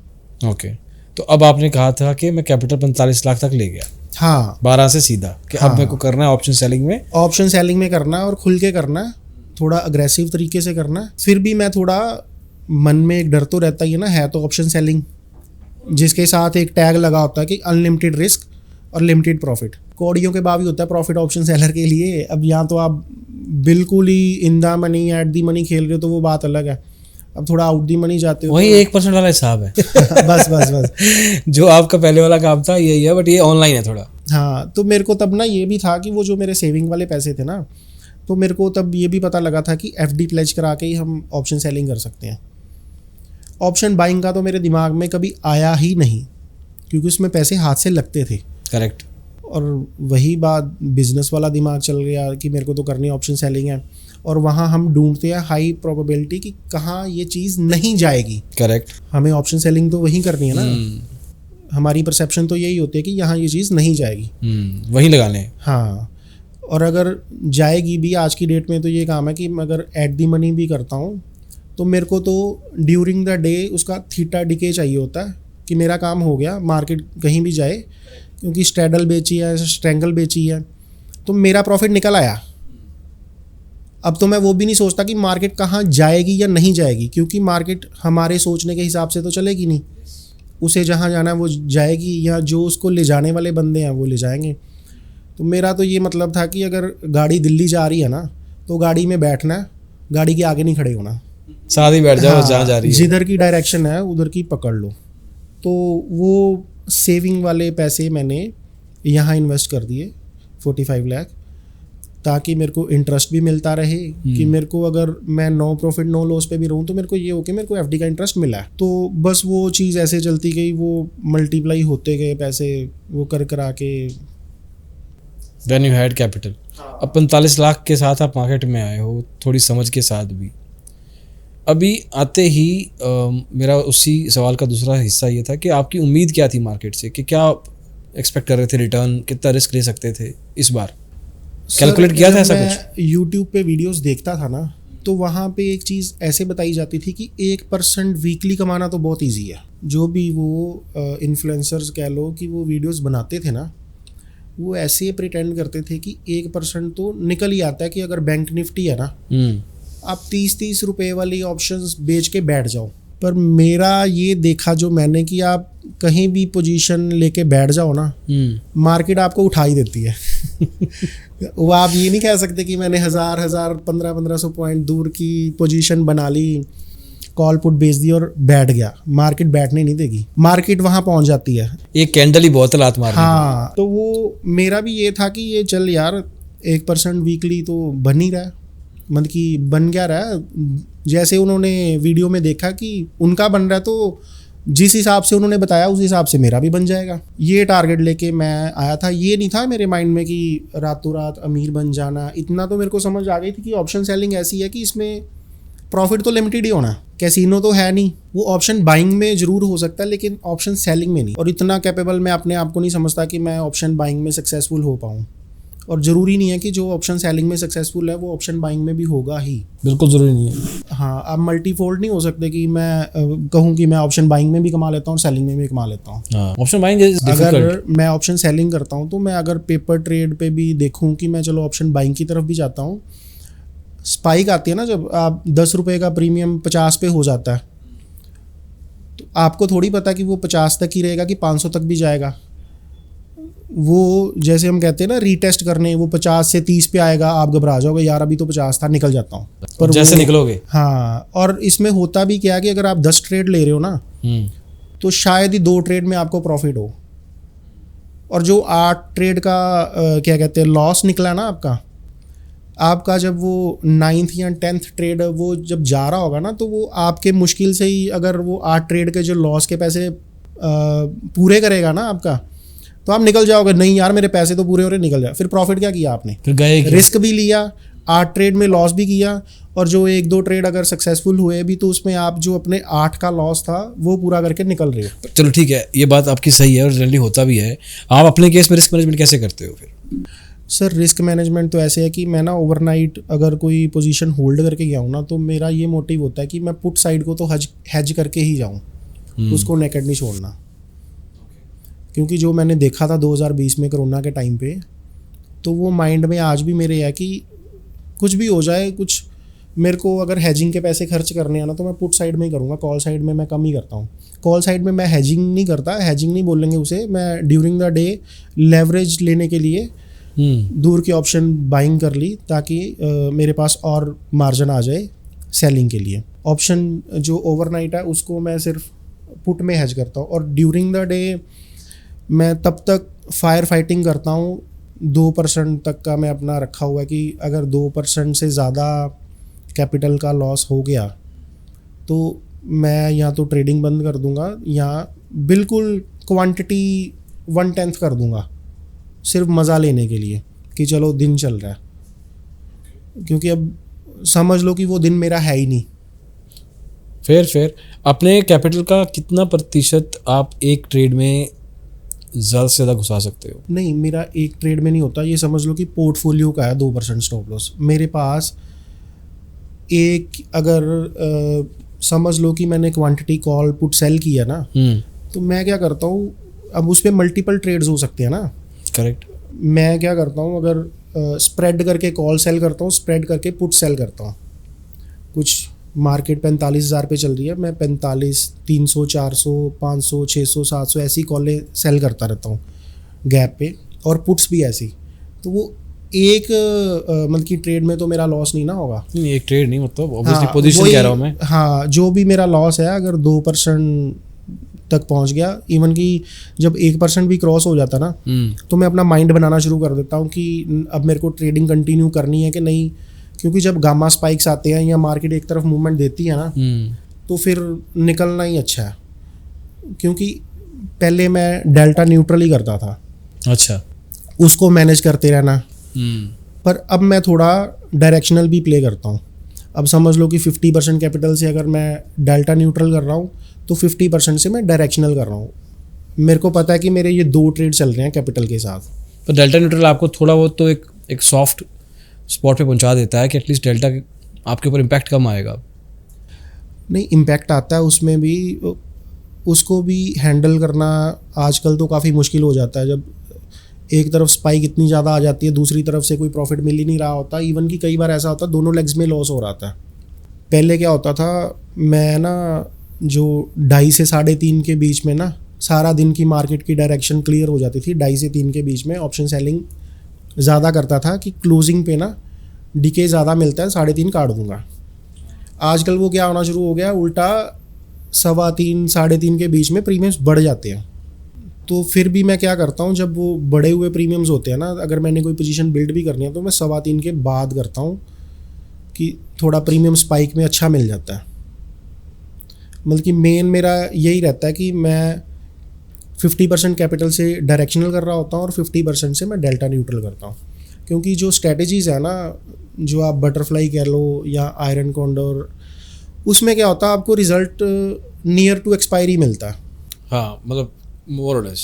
ओके, तो अब आपने कहा था कि मैं कैपिटल 45 लाख तक ले गया, हाँ 12 से सीधा, कि अब मेरे को करना है ऑप्शन सेलिंग में। ऑप्शन सेलिंग में करना है और खुल के करना है, थोड़ा अग्रेसिव तरीके से करना है। फिर भी मैं थोड़ा, मन में एक डर तो रहता ही है ना, है तो ऑप्शन सेलिंग, जिसके साथ एक टैग लगा होता है कि अनलिमिटेड रिस्क और लिमिटेड प्रॉफिट। कौड़ियों के बाद भी होता है प्रॉफिट ऑप्शन सेलर के लिए। अब यहाँ तो आप बिल्कुल ही in the money at the money खेल रहे हो तो वो बात अलग है, अब थोड़ा आउट दी मनी जाते हो वही 1% वाला हिसाब है। बस बस बस जो आपका पहले वाला काम था यही है, बट ये ऑनलाइन है थोड़ा। हाँ, तो मेरे को तब ना ये भी था कि वो जो मेरे सेविंग वाले पैसे थे ना, तो मेरे को तब ये भी पता लगा था कि FD प्लेज करा के ही हम ऑप्शन सेलिंग कर सकते हैं। ऑप्शन बाइंग का तो मेरे दिमाग में कभी आया ही नहीं, क्योंकि उसमें पैसे हाथ से लगते थे। करेक्ट। और वही बात, बिजनेस वाला दिमाग चल गया कि मेरे को तो करनी ऑप्शन सेलिंग है, और वहाँ हम ढूंढते हैं हाई प्रोबेबिलिटी कि कहाँ ये चीज़ नहीं जाएगी। करेक्ट। हमें ऑप्शन सेलिंग तो वही करनी है ना, हमारी परसेप्शन तो यही होती है कि यहाँ ये चीज़ नहीं जाएगी, वही लगा लें। हाँ, और अगर जाएगी भी आज की डेट में, तो ये काम है कि मैं अगर एट दी मनी भी करता हूँ तो मेरे को तो ड्यूरिंग द डे उसका थीटा डिके चाहिए होता है कि मेरा काम हो गया, मार्केट कहीं भी जाए, क्योंकि स्ट्रैडल बेची है, स्ट्रैंगल बेची है, तो मेरा प्रॉफिट निकल आया। अब तो मैं वो भी नहीं सोचता कि मार्केट कहाँ जाएगी या नहीं जाएगी, क्योंकि मार्केट हमारे सोचने के हिसाब से तो चलेगी नहीं, उसे जहाँ जाना है वो जाएगी, या जो उसको ले जाने वाले बंदे हैं वो ले जाएंगे। तो मेरा तो ये मतलब था कि अगर गाड़ी दिल्ली जा रही है ना, तो गाड़ी में बैठना है, गाड़ी के आगे नहीं खड़े होना, साथ ही बैठ जाओ, हाँ, जहाँ जा रही है, जिधर की डायरेक्शन है उधर की पकड़ लो। तो वो सेविंग वाले पैसे मैंने यहाँ इन्वेस्ट कर दिए 45 लाख, ताकि मेरे को इंटरेस्ट भी मिलता रहे, कि मेरे को अगर मैं नो प्रॉफिट नो लॉस पे भी रहूँ तो मेरे को ये हो कि मेरे को FD का इंटरेस्ट मिला है। तो बस वो चीज़ ऐसे चलती गई, वो मल्टीप्लाई होते गए पैसे, वो कर करा के। Then you had capital. अब 45 लाख के साथ आप मार्केट में आए हो, थोड़ी समझ के साथ भी। अभी आते ही मेरा उसी सवाल का दूसरा हिस्सा ये था कि आपकी उम्मीद क्या थी मार्केट से, कि क्या एक्सपेक्ट कर रहे थे रिटर्न, कितना रिस्क ले सकते थे इस बार, कैलकुलेट किया था ऐसा कुछ? यूट्यूब पे वीडियोस देखता था ना, तो वहाँ पे एक चीज़ ऐसे बताई जाती थी कि 1% वीकली कमाना तो बहुत ईजी है, जो भी वो इन्फ्लुएंसर्स कह लो कि वो वीडियोस बनाते थे ना, वो ऐसे प्रिटेंड करते थे कि 1% तो निकल ही आता है कि अगर बैंक निफ्टी है ना, आप 30-30 रुपए वाली ऑप्शंस बेच के बैठ जाओ। पर मेरा ये देखा जो मैंने कि आप कहीं भी पोजीशन लेके बैठ जाओ ना, मार्केट आपको उठा ही देती है। वो आप ये नहीं कह सकते कि मैंने 1000 1500 पॉइंट दूर की पोजीशन बना ली, कॉल पुट बेच दी और बैठ गया। मार्केट बैठने नहीं देगी, मार्केट वहां पहुंच जाती है। एक कैंडल ही बहुत है लात मारने हाँ, तो वो मेरा भी ये था कि ये चल यार 1% वीकली तो बन ही रहा है, मतलब कि बन क्या रहा है। जैसे उन्होंने वीडियो में देखा कि उनका बन रहा है, तो जिस हिसाब से उन्होंने बताया उस हिसाब से मेरा भी बन जाएगा। ये टारगेट लेके मैं आया था। ये नहीं था मेरे माइंड में कि रातों रात अमीर बन जाना। इतना तो मेरे को समझ आ गई थी कि ऑप्शन सेलिंग ऐसी है कि इसमें प्रॉफिट तो लिमिटेड ही होना। कैसीनो तो है नहीं, वो ऑप्शन बाइंग में जरूर हो सकता है लेकिन ऑप्शन सेलिंग में नहीं। और इतना कैपेबल मैं अपने आप को नहीं समझता कि मैं ऑप्शन बाइंग में सक्सेसफुल हो पाऊँ। और ज़रूरी नहीं है कि जो ऑप्शन सेलिंग में सक्सेसफुल है वो ऑप्शन बाइंग में भी होगा ही, बिल्कुल ज़रूरी नहीं है। हाँ, आप मल्टीफोल्ड नहीं हो सकते कि मैं कहूँ कि मैं ऑप्शन बाइंग में भी कमा लेता हूँ, सेलिंग में भी कमा लेता हूँ। ऑप्शन बाइंग अगर मैं ऑप्शन सेलिंग करता हूँ तो मैं अगर पेपर ट्रेड पे भी देखूँ कि मैं चलो ऑप्शन बाइंग की तरफ भी जाता हूँ, स्पाइक आती है ना, जब आप 10 रुपये का प्रीमियम 50 पे हो जाता है, तो आपको थोड़ी पता कि वो 50 तक ही रहेगा कि 500 तक भी जाएगा। वो जैसे हम कहते हैं ना रीटेस्ट करने, वो 50 से 30 पे आएगा, आप घबरा जाओगे यार अभी तो 50 था, निकल जाता हूँ। पर जैसे निकलोगे, हाँ। और इसमें होता भी क्या है कि अगर आप 10 ट्रेड ले रहे हो ना, तो शायद ही 2 ट्रेड में आपको प्रॉफिट हो। और जो 8 ट्रेड का क्या कहते हैं लॉस निकला ना आपका जब वो 9th या 10th ट्रेड वो जब जा रहा होगा ना, तो वो आपके मुश्किल से ही अगर वो 8 ट्रेड के जो लॉस के पैसे पूरे करेगा ना आपका, तो आप निकल जाओगे। नहीं यार मेरे पैसे तो पूरे हो रहे, निकल जाए। फिर प्रॉफिट क्या किया आपने, फिर गए, रिस्क भी लिया, 8 ट्रेड में लॉस भी किया, और जो 1-2 ट्रेड अगर सक्सेसफुल हुए भी तो उसमें आप जो अपने 8 का लॉस था वो पूरा करके निकल रहे हो। चलो ठीक है, ये बात आपकी सही है और जनरली होता भी है। आप अपने केस में रिस्क मैनेजमेंट कैसे करते हो फिर? सर रिस्क मैनेजमेंट तो ऐसे है कि मैं ना ओवरनाइट अगर कोई पोजीशन होल्ड करके गया हूँ ना, तो मेरा ये मोटिव होता है कि मैं पुट साइड को तो हेज करके ही जाऊँ, उसको नेकेड नहीं छोड़ना। क्योंकि जो मैंने देखा था 2020 में कोरोना के टाइम पे, तो वो माइंड में आज भी मेरे है कि कुछ भी हो जाए, कुछ मेरे को अगर हेजिंग के पैसे खर्च करने हैं ना, तो मैं पुट साइड में ही करूँगा। कॉल साइड में मैं कम ही करता हूँ। कॉल साइड में मैं हेजिंग नहीं करता, हेजिंग नहीं बोलेंगे उसे, मैं ड्यूरिंग द डे लेवरेज लेने के लिए दूर की ऑप्शन बाइंग कर ली, ताकि मेरे पास और मार्जिन आ जाए सेलिंग के लिए। ऑप्शन जो ओवरनाइट है उसको मैं सिर्फ पुट में हेज करता हूँ। और ड्यूरिंग द डे मैं तब तक फायर फाइटिंग करता हूँ। 2% तक का मैं अपना रखा हुआ है कि अगर 2% से ज़्यादा कैपिटल का लॉस हो गया तो मैं या तो ट्रेडिंग बंद कर दूंगा या बिल्कुल क्वांटिटी 1/10 कर दूंगा, सिर्फ मज़ा लेने के लिए कि चलो दिन चल रहा है। क्योंकि अब समझ लो कि वो दिन मेरा है ही नहीं। फिर अपने कैपिटल का कितना प्रतिशत आप एक ट्रेड में ज़्यादा से ज़्यादा घुसा सकते हो? नहीं, मेरा एक ट्रेड में नहीं होता। ये समझ लो कि पोर्टफोलियो का है 2% स्टॉप लॉस मेरे पास। एक अगर समझ लो कि मैंने क्वांटिटी कॉल पुट सेल किया ना, तो मैं क्या करता हूँ, अब उस पर मल्टीपल ट्रेड्स हो सकते हैं ना। करेक्ट। मैं क्या करता हूँ, अगर स्प्रेड करके कॉल सेल करता हूँ, स्प्रेड करके पुट सेल करता हूँ। कुछ मार्केट 45,000 पे चल रही है, मैं 45, 300, 400, 500, 600, 700 ऐसी कॉलें सेल करता रहता हूँ गैप पे, और पुट्स भी ऐसी। तो वो एक मतलब की ट्रेड में तो मेरा लॉस नहीं ना होगा। नहीं, एक ट्रेड नहीं, मतलब ऑब्वियसली पोजीशन कह रहा हूँ मैं। हाँ, जो भी मेरा लॉस है अगर 2% तक पहुंच गया, इवन कि जब 1% भी क्रॉस हो जाता ना, तो मैं अपना माइंड बनाना शुरू कर देता हूँ कि अब मेरे को ट्रेडिंग कंटिन्यू करनी है कि नहीं। क्योंकि जब गामा स्पाइक्स आते हैं या मार्केट एक तरफ मूवमेंट देती है ना, तो फिर निकलना ही अच्छा है। क्योंकि पहले मैं डेल्टा न्यूट्रल ही करता था, अच्छा, उसको मैनेज करते रहना। पर अब मैं थोड़ा डायरेक्शनल भी प्ले करता हूँ। अब समझ लो कि 50% कैपिटल से अगर मैं डेल्टा न्यूट्रल कर रहा हूँ, तो 50% से मैं डायरेक्शनल कर रहा हूँ। मेरे को पता है कि मेरे ये 2 ट्रेड चल रहे हैं कैपिटल के साथ। तो डेल्टा न्यूट्रल आपको थोड़ा बहुत तो एक सॉफ्ट स्पॉट पे पहुंचा देता है कि एटलीस्ट डेल्टा आपके ऊपर इम्पैक्ट कम आएगा। नहीं, इम्पैक्ट आता है उसमें भी। उसको भी हैंडल करना आजकल तो काफ़ी मुश्किल हो जाता है, जब एक तरफ स्पाइक इतनी ज़्यादा आ जाती है, दूसरी तरफ से कोई प्रॉफिट मिल ही नहीं रहा होता। इवन कि कई बार ऐसा होता है दोनों लेग्स में लॉस हो रहा था। पहले क्या होता था, मैं ना जो 2.5 से 3.5 के बीच में ना सारा दिन की मार्केट की डायरेक्शन क्लियर हो जाती थी। 2.5 से 3 के बीच में ऑप्शन सेलिंग ज़्यादा करता था कि क्लोजिंग पे ना डीके ज़्यादा मिलता है, 3.5 काट दूंगा। आजकल वो क्या होना शुरू हो गया, उल्टा 3.25 3.5 के बीच में प्रीमियम्स बढ़ जाते हैं। तो फिर भी मैं क्या करता हूँ, जब वो बढ़े हुए प्रीमियम्स होते हैं ना, अगर मैंने कोई पोजीशन बिल्ड भी करनी है तो मैं 3.25 के बाद करता हूँ कि थोड़ा प्रीमियम स्पाइक में अच्छा मिल जाता है। मतलब कि मेन मेरा यही रहता है कि मैं 50% कैपिटल से डायरेक्शनल कर रहा होता हूँ और 50% से मैं डेल्टा न्यूट्रल करता हूँ। क्योंकि जो स्ट्रेटजीज़ है ना, जो आप बटरफ्लाई कह लो या आयरन कॉन्डोर, उसमें क्या होता है आपको रिजल्ट नियर टू एक्सपायरी मिलता है। हाँ, मतलब मोर और लेस।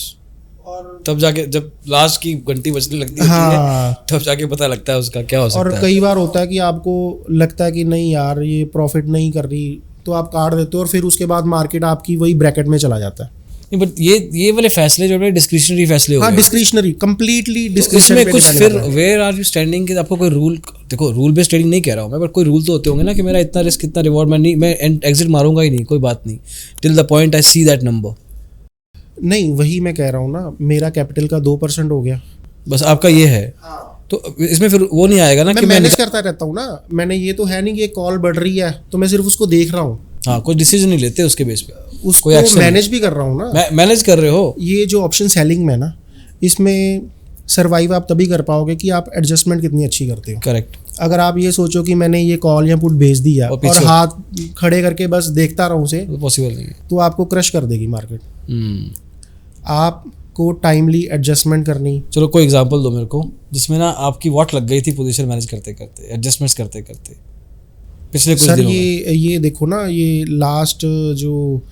और तब जाके जब लास्ट की घंटी बजने लगती है, हाँ, तब जाके पता लगता है उसका क्या हो सकता और है। कई बार होता है कि आपको लगता है कि नहीं यार ये प्रॉफिट नहीं कर रही, तो आप काट देते हो और फिर उसके बाद मार्केट आपकी वही ब्रैकेट में चला जाता है। नहीं, बट ये वाले फैसले जो है डिस्क्रिशनरी फैसले हो हाँ, गए। डिस्क्रिशनरी, कंप्लीटली तो डिस्क्रिशन इसमें पे कुछ डिपेंड फिर करता है। वेयर आर यू स्टैंडिंग कि आपको कोई रूल, देखो रूल बेस्ड ट्रेडिंग नहीं कह रहा हूँ मैं, बट कोई रूल तो होते होंगे ना कि मेरा इतना रिस्क इतना रिवॉर्ड, मैं एग्जिट मारूंगा ही नहीं, कोई बात नहीं, till the point I see that number. नहीं, वही मैं कह रहा हूँ ना, मेरा कैपिटल का 2% हो गया। बस आपका ये है। तो इसमें फिर वो नहीं आएगा ना मैं कि मैनेज करता रहता हूँ ना, मैंने ये तो है नहीं कि कॉल बढ़ रही है तो मैं सिर्फ उसको देख रहा हूँ, हाँ, कोई डिसीजन नहीं लेते उसके बेस पे, उसको कोई एक्शन मैनेज भी कर रहा हूँ ना। मैनेज कर रहे हो। ये जो ऑप्शन सेलिंग में ना, इसमें सर्वाइव आप तभी कर पाओगे कि आप एडजस्टमेंट कितनी अच्छी करते हो। करेक्ट। अगर आप ये सोचो कि मैंने ये कॉल या पुट भेज दिया और और पीछे हाथ खड़े करके बस देखता रहूं उसे, पॉसिबल नहीं है। तो आपको क्रश कर देगी मार्केट। हम्म। आपको टाइमली एडजस्टमेंट करनी। चलो कोई एग्जांपल दो मेरे को जिसमें ना आपकी वॉट लग गई थी पोजीशन मैनेज करते करते, एडजस्टमेंट्स करते करते पिछले कुछ सर दिनों में। ये देखो ना, ये लास्ट जो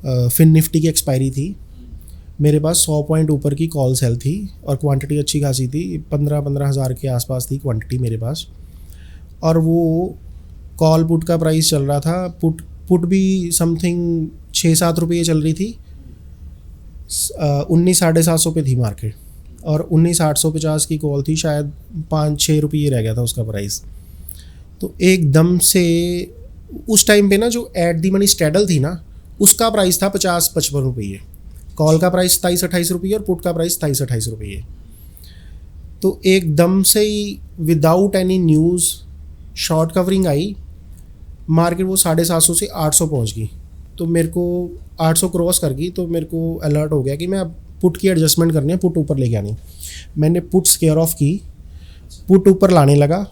फिन निफ्टी की एक्सपायरी थी, मेरे पास 100 पॉइंट ऊपर की कॉल सेल थी और क्वांटिटी अच्छी खासी थी, 15 हज़ार के आसपास थी क्वांटिटी मेरे पास। और वो कॉल पुट का प्राइस चल रहा था, पुट भी समथिंग 6-7 रुपये चल रही थी, 19-750 पे थी मार्केट, और 19,850 की कॉल थी, शायद 5-6 रुपये रह गया था उसका प्राइस। तो एकदम से उस टाइम पे ना जो एट दी मनी स्ट्रैडल थी ना, उसका प्राइस था 50-55 रुपये, कॉल का प्राइस 27-28 रुपये और पुट का प्राइस 27-28 रुपये। तो एकदम से ही without any news short covering आई, मार्केट वो 750 से 800 पहुंच गई। तो मेरे को 800 क्रॉस कर गई, तो मेरे को अलर्ट हो गया कि मैं अब पुट की एडजस्टमेंट करनी है, पुट ऊपर लेके आनी। मैंने पुट स्केयर ऑफ की, पुट ऊपर लाने लगा,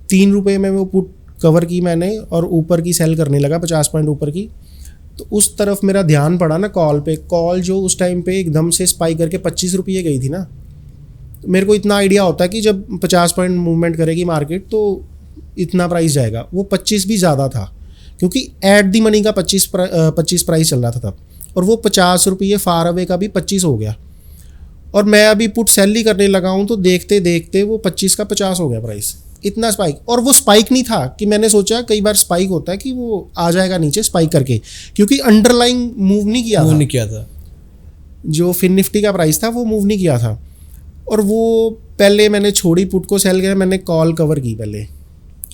3 रुपये में वो पुट कवर की मैंने और ऊपर की सेल करने लगा 50 पॉइंट ऊपर की। तो उस तरफ मेरा ध्यान पड़ा ना कॉल पे, कॉल जो उस टाइम पे एकदम से स्पाइक करके 25 रुपये गई थी ना, तो मेरे को इतना आइडिया होता है कि जब 50 पॉइंट मूवमेंट करेगी मार्केट तो इतना प्राइस जाएगा। वो 25 भी ज़्यादा था क्योंकि एट दी मनी का 25 प्राइस चल रहा था तब, और वो 50 रुपये फार अवे का भी 25 हो गया, और मैं अभी पुट सेल ही करने लगा हूँ तो देखते देखते वो 25 का 50 हो गया प्राइस, इतना स्पाइक। और वो स्पाइक नहीं था कि मैंने सोचा, कई बार स्पाइक होता है कि वो आ जाएगा नीचे स्पाइक करके, क्योंकि अंडरलाइंग मूव नहीं किया था। जो फिन निफ्टी का प्राइस था वो मूव नहीं किया था, और वो पहले मैंने छोड़ी पुट को सेल गया, मैंने कॉल कवर की पहले,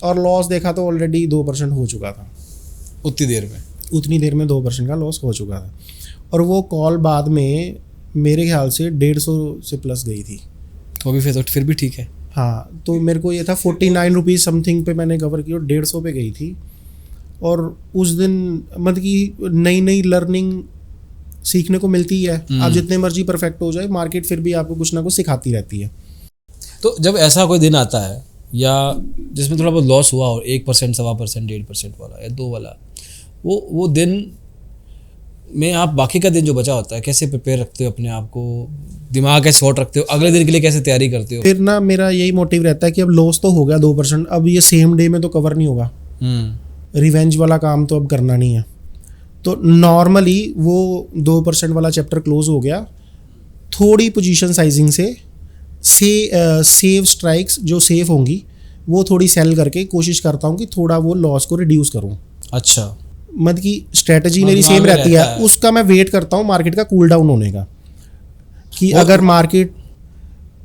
और लॉस देखा तो ऑलरेडी 2% हो चुका था उतनी देर में 2% का लॉस हो चुका था। और वो कॉल बाद में मेरे ख्याल से 150 से प्लस गई थी, तो अभी फिर भी ठीक है। हाँ, तो मेरे को ये था 49 रुपीज़ समथिंग पे मैंने कवर की और 150 पे गई थी। और उस दिन मतलब कि नई नई लर्निंग सीखने को मिलती है। आप जितने मर्जी परफेक्ट हो जाए, मार्केट फिर भी आपको कुछ ना कुछ सिखाती रहती है। तो जब ऐसा कोई दिन आता है या जिसमें थोड़ा बहुत लॉस हुआ और 1%, 1.25%, 1.5% वाला या 2 वाला, वो दिन में आप बाकी का दिन जो बचा होता है कैसे प्रिपेयर रखते हो अपने आप को, दिमाग कैसे शॉर्ट रखते हो, अगले दिन के लिए कैसे तैयारी करते हो? फिर ना मेरा यही मोटिव रहता है कि अब लॉस तो हो गया 2%, अब ये सेम डे में तो कवर नहीं होगा, रिवेंज वाला काम तो अब करना नहीं है। तो नॉर्मली वो 2% वाला चैप्टर क्लोज हो गया, थोड़ी पोजीशन साइजिंग से सेव स्ट्राइक्स जो सेफ होंगी वो थोड़ी सेल करके कोशिश करता हूँ कि थोड़ा वो लॉस को रिड्यूस करूँ। अच्छा, मतलब की स्ट्रेटजी हाँ, मेरी दिमाग सेम में रहती रहता है, है। उसका मैं वेट करता हूँ मार्केट का कूल डाउन होने का, कि अगर मार्केट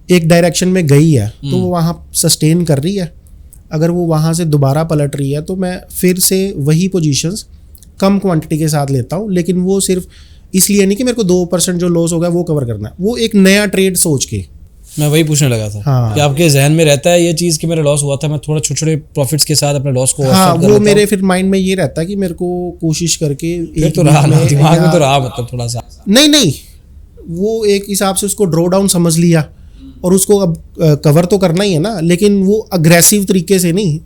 एक डायरेक्शन में गई है तो वो वहाँ सस्टेन कर रही है, अगर वो वहाँ से दोबारा पलट रही है तो मैं फिर से वही पोजीशंस कम क्वांटिटी के साथ लेता हूँ, लेकिन वो सिर्फ इसलिए नहीं कि मेरे को 2% जो लॉस हो गया वो कवर करना है, वो एक नया ट्रेड सोच के। मैं वही पूछने लगा था हाँ। कि आपके जहन में रहता है ये चीज़ कि मेरा लॉस हुआ था, मैं थोड़ा छोटे छोटे प्रॉफिट्स के साथ अपने लॉस को हाँ, offset कर वो लेता मेरे हूँ। फिर माइंड में ये रहता है कि मेरे को कोशिश करके फिर एक तो रहा week ना, दिमाग में या- तो रहा मतलब थोड़ा सा। नहीं, वो एक हिसाब से उसको ड्रॉ डाउन समझ लिया और उसको अब कवर तो करना ही है ना, लेकिन वो अग्रेसिव तरीके से नहीं।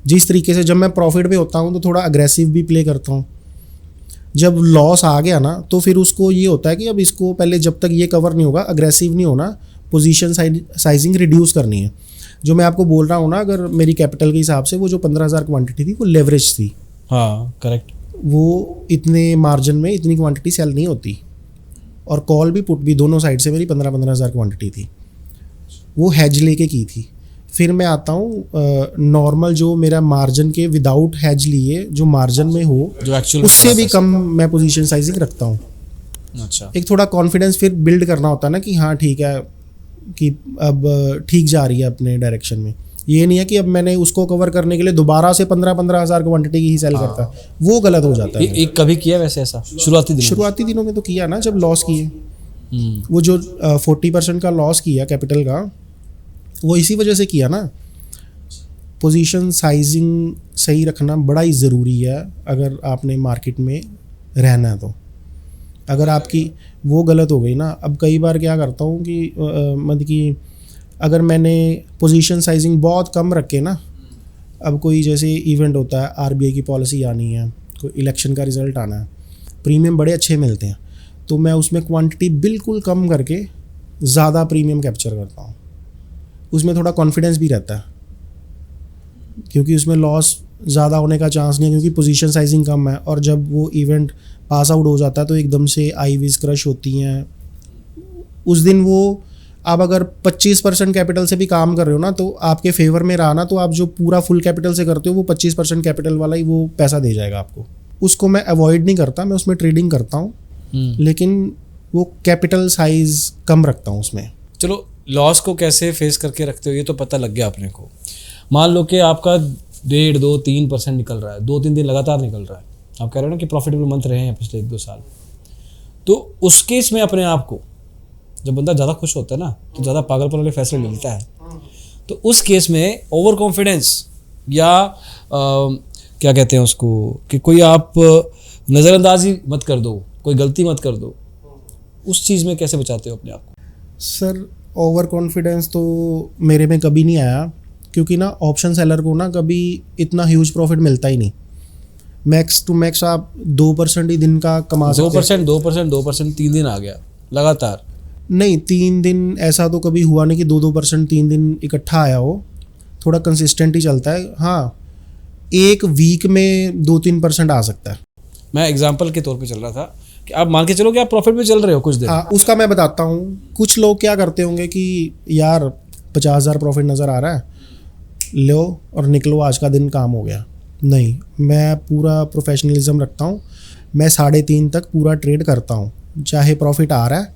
जिस तरीके से जब मैं प्रॉफिट पे होता हूँ तो थोड़ा अग्रेसिव भी प्ले करता हूँ, जब लॉस आ गया ना तो फिर उसको ये होता है कि अब इसको पहले जब तक ये कवर नहीं होगा अग्रेसिव नहीं होना, पोजीशन साइजिंग रिड्यूस करनी है। जो मैं आपको बोल रहा हूँ ना, अगर मेरी कैपिटल के हिसाब से वो जो 15,000 क्वांटिटी थी वो लेवरेज थी, हाँ करेक्ट। वो इतने मार्जिन में इतनी क्वांटिटी सेल नहीं होती, और कॉल भी पुट भी दोनों साइड से मेरी 15,000 क्वांटिटी थी, वो हैज लेके की थी। फिर मैं आता हूँ नॉर्मल जो मेरा मार्जिन के विदाउट हैज लिए जो मार्जिन में हो, जो एक्चुअल उससे भी कम मैं पोजीशन साइजिंग रखता हूँ। अच्छा। एक थोड़ा कॉन्फिडेंस फिर बिल्ड करना होता है ना कि हाँ ठीक है, कि अब ठीक जा रही है अपने डायरेक्शन में। ये नहीं है कि अब मैंने उसको कवर करने के लिए दोबारा से 15,000 क्वांटिटी की ही सेल करता, वो गलत हो जाता है। एक कभी किया वैसे ऐसा शुरुआती दिन? शुरुआती दिनों में तो किया ना, जब लॉस किए, हम्म। वो जो 40% का लॉस किया कैपिटल का, वो इसी वजह से किया ना। पोजीशन साइजिंग सही रखना बड़ा ही ज़रूरी है अगर आपने मार्केट में रहना है तो। अगर आपकी वो गलत हो गई ना, अब कई बार क्या करता हूँ कि मतलब कि अगर मैंने पोजीशन साइजिंग बहुत कम रखे ना, अब कोई जैसे इवेंट होता है, आरबीआई की पॉलिसी आनी है, कोई इलेक्शन का रिज़ल्ट आना है, प्रीमियम बड़े अच्छे मिलते हैं, तो मैं उसमें क्वांटिटी बिल्कुल कम करके ज़्यादा प्रीमियम कैप्चर करता हूँ। उसमें थोड़ा कॉन्फिडेंस भी रहता है, क्योंकि उसमें लॉस ज़्यादा होने का चांस नहीं है, क्योंकि पोजीशन साइजिंग कम है। और जब वो इवेंट पास आउट हो जाता है तो एकदम से आईवीज क्रश होती हैं उस दिन। वो आप अगर 25% कैपिटल से भी काम कर रहे हो ना, तो आपके फेवर में रहा ना, तो आप जो पूरा फुल कैपिटल से करते हो वो 25% कैपिटल वाला ही वो पैसा दे जाएगा आपको। उसको मैं अवॉइड नहीं करता, मैं उसमें ट्रेडिंग करता हूँ, लेकिन वो कैपिटल साइज कम रखता हूँ उसमें। चलो, लॉस को कैसे फेस करके रखते हो ये तो पता लग गया अपने को। मान लो कि आपका 1.5, 2, 3% निकल रहा है, 2-3 दिन लगातार निकल रहा है, आप कह रहे हो ना कि प्रॉफिटेबल मंथ रहे हैं पिछले 1-2 साल, तो उस केस में अपने आप को, जब बंदा ज़्यादा खुश होता है ना तो ज़्यादा पागलपन वाले फैसले लेता है, तो उस केस में ओवर कॉन्फिडेंस या क्या कहते हैं उसको, कि कोई आप नज़रअंदाजी मत कर दो, कोई गलती मत कर दो, उस चीज़ में कैसे बचाते हो अपने आप को? सर, ओवर कॉन्फिडेंस तो मेरे में कभी नहीं आया, क्योंकि ना ऑप्शन सेलर को ना कभी इतना ह्यूज प्रॉफिट मिलता ही नहीं। मैक्स टू मैक्स आप 2% ही दिन का कमा सकते हैं। 2% 3 दिन आ गया लगातार? नहीं, 3 दिन ऐसा तो कभी हुआ नहीं कि 2% 3 दिन इकट्ठा आया हो, थोड़ा कंसिस्टेंट ही चलता है। हाँ, एक वीक में 2-3% आ सकता है। मैं एग्जांपल के तौर पे चल रहा था कि आप मान के चलो कि आप प्रॉफिट में चल रहे हो कुछ दिन। हाँ, उसका मैं बताता हूँ। कुछ लोग क्या करते होंगे कि यार 50,000 प्रॉफिट नज़र आ रहा है, लो और निकलो, आज का दिन काम हो गया। नहीं, मैं पूरा प्रोफेशनलिज्म रखता हूँ। मैं 3:30 तक पूरा ट्रेड करता हूँ, चाहे प्रॉफिट आ रहा है।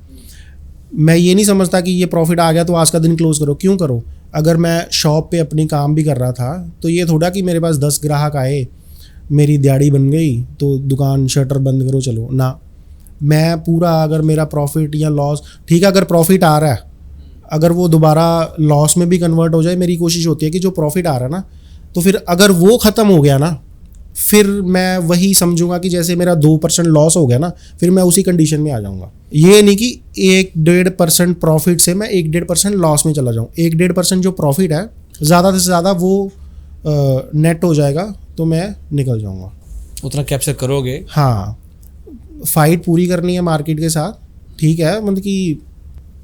मैं ये नहीं समझता कि ये प्रॉफिट आ गया तो आज का दिन क्लोज करो। क्यों करो? अगर मैं शॉप पे अपनी काम भी कर रहा था तो ये थोड़ा कि मेरे पास 10 ग्राहक आए, मेरी दिहाड़ी बन गई तो दुकान शटर बंद करो चलो ना। मैं पूरा, अगर मेरा प्रॉफिट या लॉस, ठीक है, अगर प्रॉफिट आ रहा है, अगर वो दोबारा लॉस में भी कन्वर्ट हो जाए, मेरी कोशिश होती है कि जो प्रॉफिट आ रहा है ना, तो फिर अगर वो ख़त्म हो गया ना, फिर मैं वही समझूंगा कि जैसे मेरा 2% लॉस हो गया ना, फिर मैं उसी कंडीशन में आ जाऊंगा। ये नहीं कि 1-1.5% प्रॉफिट से मैं 1-1.5% लॉस में चला जाऊँ। 1-1.5% जो प्रॉफिट है, ज़्यादा से ज़्यादा वो नेट हो जाएगा तो मैं निकल जाऊंगा। उतना कैप्चर करोगे? हाँ, फाइट पूरी करनी है मार्केट के साथ, ठीक है, मतलब कि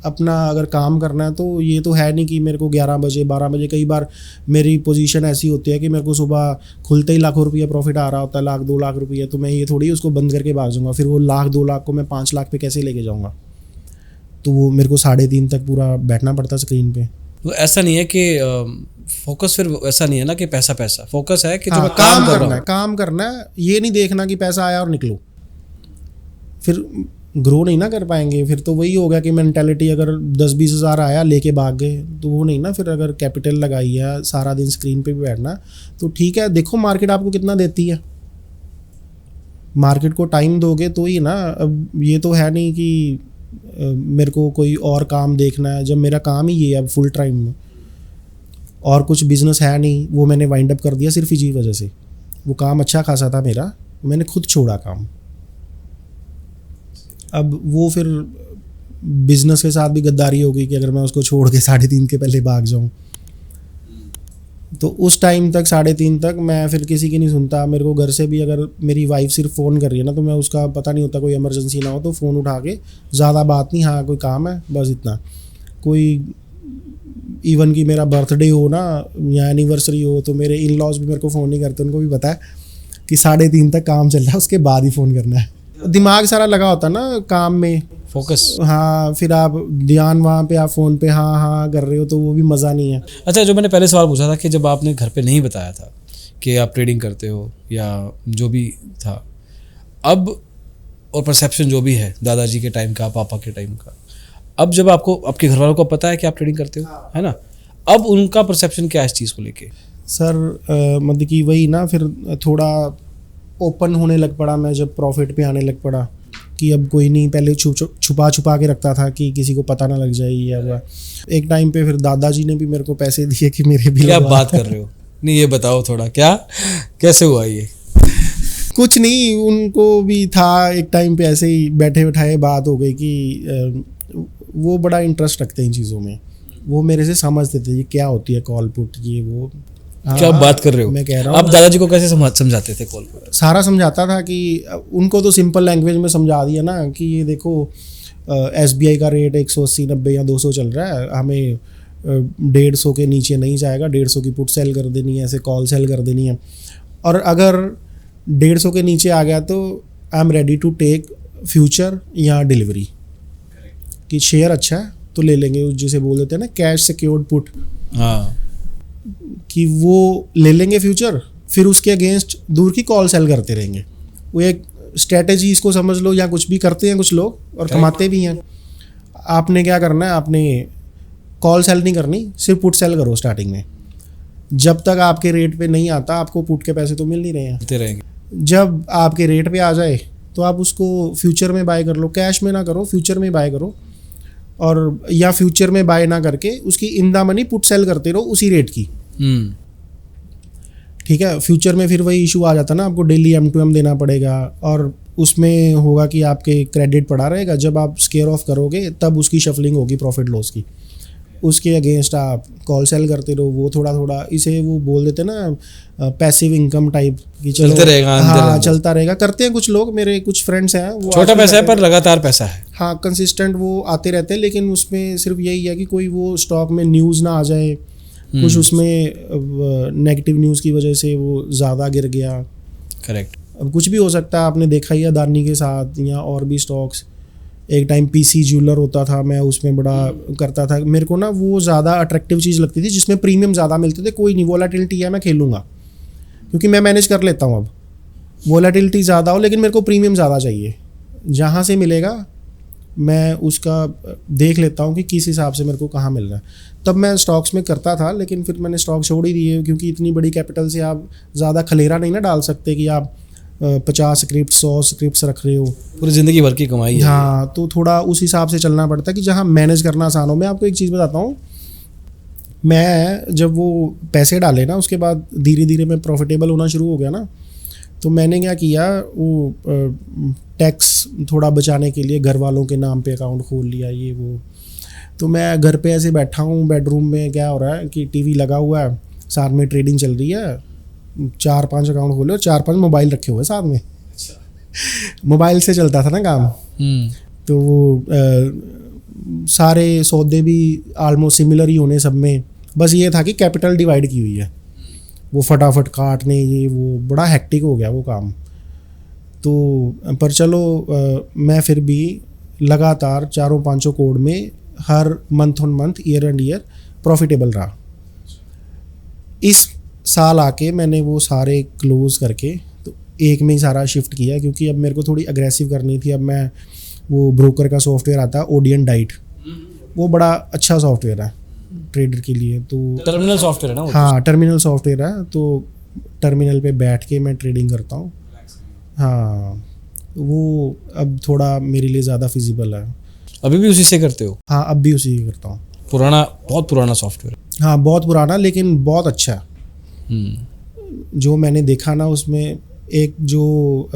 अपना अगर काम करना है तो ये तो है नहीं कि मेरे को 11 बजे 12 बजे, कई बार मेरी पोजीशन ऐसी होती है कि मेरे को सुबह खुलते ही लाखों रुपया प्रॉफिट आ रहा होता है, 1-2 लाख रुपया, तो मैं ये थोड़ी उसको बंद करके भाग जाऊँगा। फिर वो 1-2 लाख को मैं 5 लाख पे कैसे लेके जाऊँगा? तो वो मेरे को 3:30 तक पूरा बैठना पड़ता स्क्रीन पे। तो ऐसा नहीं है कि फोकस फिर ऐसा नहीं है ना कि पैसा पैसा, फोकस है कि जो हाँ, मैं काम कर रहा करना है, हूँ। काम करना है, ये नहीं देखना कि पैसा आया और निकलो, फिर ग्रो नहीं ना कर पाएंगे। फिर तो वही होगा कि मेंटालिटी अगर 10-20 हज़ार आया लेके भाग गए तो वो नहीं ना। फिर अगर कैपिटल लगाई है, सारा दिन स्क्रीन पे भी बैठना, तो ठीक है, देखो मार्केट आपको कितना देती है, मार्केट को टाइम दोगे तो ही ना। अब ये तो है नहीं कि मेरे को कोई और काम देखना है, जब मेरा काम ही ये है अब फुल टाइम में, और कुछ बिजनेस है नहीं, वो मैंने वाइंड अप कर दिया सिर्फ इसी वजह से। वो काम अच्छा खासा था मेरा, मैंने खुद छोड़ा काम। अब वो फिर बिजनेस के साथ भी गद्दारी हो गई कि अगर मैं उसको छोड़ के 3:30 के पहले भाग जाऊं, तो उस टाइम तक 3:30 तक मैं फिर किसी की नहीं सुनता। मेरे को घर से भी अगर मेरी वाइफ सिर्फ फ़ोन कर रही है ना, तो मैं उसका पता नहीं होता, कोई इमरजेंसी ना हो तो फ़ोन उठा के, ज़्यादा बात नहीं, हाँ कोई काम है बस इतना। कोई इवन कि मेरा बर्थडे हो ना या एनिवर्सरी हो, तो मेरे इन लॉज भी मेरे को फ़ोन नहीं करते, उनको भी पता है कि 3:30 तक काम चल रहा है, उसके बाद ही फ़ोन करना है। दिमाग सारा लगा होता है ना काम में, फोकस। हाँ, फिर आप ध्यान वहाँ पे, आप फ़ोन पे हाँ हाँ कर रहे हो, तो वो भी मज़ा नहीं है। अच्छा, जो मैंने पहले सवाल पूछा था कि जब आपने घर पे नहीं बताया था कि आप ट्रेडिंग करते हो या जो भी था, अब और परसेप्शन जो भी है दादाजी के टाइम का, पापा के टाइम का, अब जब आपको आपके घर वालों को पता है कि आप ट्रेडिंग करते हो, है ना, अब उनका परसेप्शन क्या है इस चीज़ को लेके? सर मतलब कि वही ना, फिर थोड़ा ओपन होने लग पड़ा मैं, जब प्रॉफिट पे आने लग पड़ा कि अब कोई नहीं, पहले छुपा छुपा के रखता था कि किसी को पता ना लग जाए या हुआ। एक टाइम पे फिर दादाजी ने भी मेरे को पैसे दिए कि मेरे भी क्या बात कर रहे हो? नहीं, ये बताओ थोड़ा, क्या कैसे हुआ ये? कुछ नहीं, उनको भी था एक टाइम पे, ऐसे ही बैठे बैठाए बात हो गई कि वो बड़ा इंटरेस्ट रखते हैं इन चीज़ों में, वो मेरे से समझते थे ये क्या होती है कॉल पुट, ये वो। क्या बात कर रहे हो? मैं कह रहा हूँ, आप दादाजी को कैसे समझाते थे कॉल पर? सारा समझाता था कि उनको तो सिंपल लैंग्वेज में समझा दिया ना कि ये देखो SBI का रेट 180, 90 या 200 चल रहा है, हमें 150 के नीचे नहीं जाएगा, 150 की पुट सेल कर देनी है, ऐसे कॉल सेल कर देनी है, और अगर 150 के नीचे आ गया तो I am ready to take future या डिलीवरी, कि शेयर अच्छा है तो ले लेंगे, जिसे बोल देते हैं ना कैश सिक्योर्ड पुट। हाँ, कि वो ले लेंगे फ्यूचर, फिर उसके अगेंस्ट दूर की कॉल सेल करते रहेंगे। वो एक स्ट्रेटेजी इसको समझ लो, या कुछ भी करते हैं कुछ लोग और कमाते भी हैं। आपने क्या करना है, आपने कॉल सेल नहीं करनी, सिर्फ पुट सेल करो स्टार्टिंग में। जब तक आपके रेट पे नहीं आता, आपको पुट के पैसे तो मिल नहीं रहे हैं, मिलते रहेंगे। जब आपके रेट पे आ जाए तो आप उसको फ्यूचर में बाय कर लो, कैश में ना करो, फ्यूचर में बाय करो, और या फ्यूचर में बाय ना करके उसकी इन द मनी पुट सेल करते रहो उसी रेट की। ठीक है, फ्यूचर में फिर वही इशू आ जाता है ना, आपको डेली M2M देना पड़ेगा, और उसमें होगा कि आपके क्रेडिट पड़ा रहेगा, जब आप स्केयर ऑफ करोगे तब उसकी शफलिंग होगी प्रॉफिट लॉस की, उसके अगेंस्ट आप कॉल सेल करते रहो। वो थोड़ा थोड़ा, इसे वो बोल देते ना पैसिव इनकम टाइप, कि चलते रहेगा, हाँ चलता रहेगा। करते हैं कुछ लोग, मेरे कुछ फ्रेंड्स हैं, वो छोटा पैसा है पर लगातार पैसा है। हाँ, कंसिस्टेंट वो आते रहते हैं, लेकिन उसमें सिर्फ यही है कि कोई वो स्टॉक में न्यूज़ ना आ जाए, कुछ उसमें नेगेटिव न्यूज़ की वजह से वो ज़्यादा गिर गया। करेक्ट। अब कुछ भी हो सकता है, आपने देखा ही है अदानी के साथ, या और भी स्टॉक्स। एक टाइम PC ज्वेलर होता था, मैं उसमें बड़ा करता था। मेरे को ना वो ज़्यादा अट्रैक्टिव चीज़ लगती थी जिसमें प्रीमियम ज़्यादा मिलते थे। कोई नहीं, वोलेटिलिटी है, मैं खेलूँगा, क्योंकि मैं मैनेज कर लेता हूँ। अब वोलेटिलिटी ज़्यादा हो लेकिन मेरे को प्रीमियम ज़्यादा चाहिए, जहाँ से मिलेगा मैं उसका देख लेता हूँ कि किस हिसाब से मेरे को कहाँ मिल रहा है। तब मैं स्टॉक्स में करता था, लेकिन फिर मैंने स्टॉक छोड़ ही दिए, क्योंकि इतनी बड़ी कैपिटल से आप ज़्यादा खलेरा नहीं ना डाल सकते कि आप 50 स्क्रिप्ट 100 स्क्रिप्ट्स रख रहे हो, पूरी ज़िंदगी भर की कमाई है। हाँ, तो थोड़ा उस हिसाब से चलना पड़ता है कि जहाँ मैनेज करना आसान हो। मैं आपको एक चीज़ बताता हूँ, मैं जब वो पैसे डाले ना, उसके बाद धीरे धीरे मैं प्रॉफिटेबल होना शुरू हो गया ना, तो मैंने क्या किया, वो टैक्स थोड़ा बचाने के लिए घर वालों के नाम पे अकाउंट खोल लिया, ये वो। तो मैं घर पे ऐसे बैठा हूँ, बेडरूम में क्या हो रहा है कि TV लगा हुआ है, साथ में ट्रेडिंग चल रही है, 4-5 अकाउंट खोले और 4-5 मोबाइल रखे हुए साथ में। मोबाइल से चलता था ना काम। तो वो सारे सौदे भी ऑलमोस्ट सिमिलर ही होने सब में, बस ये था कि कैपिटल डिवाइड की हुई है, वो फटाफट काटने, ये वो बड़ा हेक्टिक हो गया वो काम। तो पर चलो मैं फिर भी लगातार 4-5 कोड में हर month on month, year and year profitable रहा। इस साल आके मैंने वो सारे क्लोज करके तो एक में ही सारा शिफ्ट किया, क्योंकि अब मेरे को थोड़ी अग्रेसिव करनी थी। अब मैं वो ब्रोकर का सॉफ्टवेयर आता है ओडियन डाइट, वो बड़ा अच्छा सॉफ्टवेयर है ट्रेडर के लिए। तो टर्मिनल सॉफ्टवेयर है ना वो? हाँ, टर्मिनल सॉफ्टवेयर है, तो टर्मिनल पे बैठ के मैं ट्रेडिंग करता हूँ। हाँ, वो अब थोड़ा मेरे लिए ज़्यादा फिजिबल है। अभी भी उसी से करते हो? हाँ, अब भी उसी करता हूँ। पुराना, बहुत पुराना सॉफ्टवेयर? हाँ, बहुत पुराना, लेकिन बहुत अच्छा। जो मैंने देखा ना उसमें, एक जो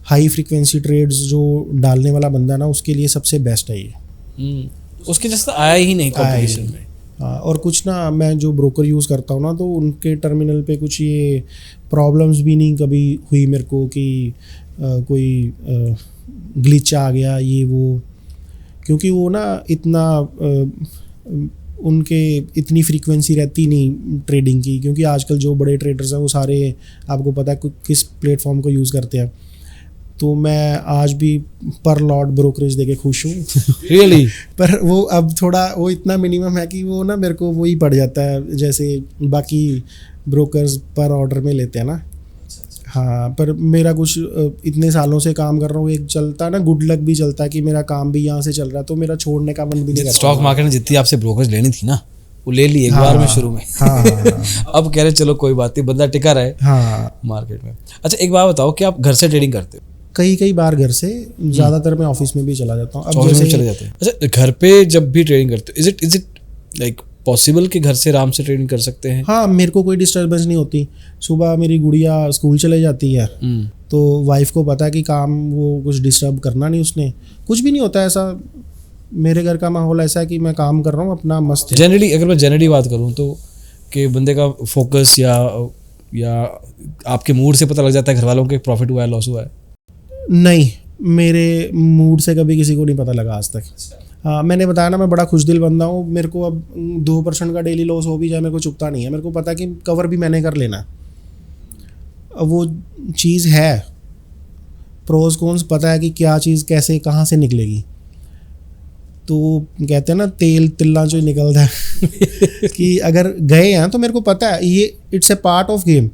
हाई फ्रीक्वेंसी ट्रेड्स जो डालने वाला बंदा ना, उसके लिए सबसे बेस्ट है ये। उसके जैसा आया ही नहीं कॉम्पिटिशन में। हाँ, और कुछ ना, मैं जो ब्रोकर यूज़ करता हूँ ना, तो उनके टर्मिनल पे कुछ ये प्रॉब्लम्स भी नहीं कभी हुई मेरे को कि कोई ग्लिच आ गया ये वो, क्योंकि वो ना इतना उनके इतनी फ्रीक्वेंसी रहती नहीं ट्रेडिंग की, क्योंकि आजकल जो बड़े ट्रेडर्स हैं वो सारे आपको पता है किस प्लेटफॉर्म को यूज़ करते हैं। तो मैं आज भी पर लॉट ब्रोकरेज देके खुश हूँ। रियली? पर वो अब थोड़ा वो इतना मिनिमम है कि वो ना मेरे को वही पड़ जाता है जैसे बाकी ब्रोकर्स पर ऑर्डर में लेते हैं ना। हाँ, पर मेरा कुछ इतने सालों से काम कर रहा हूँ, एक चलता है ना, गुड लक भी चलता है कि मेरा काम भी यहाँ से चल रहा है, तो मेरा छोड़ने का मन भी नहीं करता। स्टॉक मार्केट ने जितनी आपसे ब्रोकरेज लेनी थी ना, वो ले ली एक बार में शुरू में। हाँ, अब कह रहे चलो कोई बात नहीं, बंदा टिका रहे हाँ मार्केट में। अच्छा, एक बात बताओ कि आप घर से ट्रेडिंग करते हो? कई बार घर से, ज़्यादातर मैं ऑफिस में भी चला जाता हूँ। अब ऑफिस में जैसे चले जाते हैं? अच्छा, घर पे जब भी ट्रेडिंग करते हो, इज इट लाइक पॉसिबल कि घर से आराम से ट्रेडिंग कर सकते हैं? हाँ, मेरे को कोई डिस्टर्बेंस नहीं होती। सुबह मेरी गुड़िया स्कूल चले जाती है, तो वाइफ को पता है कि काम वो कुछ डिस्टर्ब करना नहीं, उसने कुछ भी नहीं होता ऐसा। मेरे घर का माहौल ऐसा है कि मैं काम कर रहा हूँ अपना मस्त है। जनरली अगर मैं जनरली बात करूँ तो कि बंदे का फोकस या आपके मूड से पता लग जाता है घर वालों के प्रॉफिट हुआ है लॉस हुआ है? नहीं, मेरे मूड से कभी किसी को नहीं पता लगा आज तक। हाँ, मैंने बताया ना, मैं बड़ा खुश दिल बंदा हूँ। मेरे को अब 2% का डेली लॉस हो भी जाए, मेरे को चुभता नहीं है। मेरे को पता है कि कवर भी मैंने कर लेना। अब वो चीज़ है, प्रोज कॉन्स पता है कि क्या चीज़ कैसे कहाँ से निकलेगी। तो कहते हैं ना, तेल तिल्ला जो निकलता है कि अगर गए हैं तो मेरे को पता है ये it's a part of game.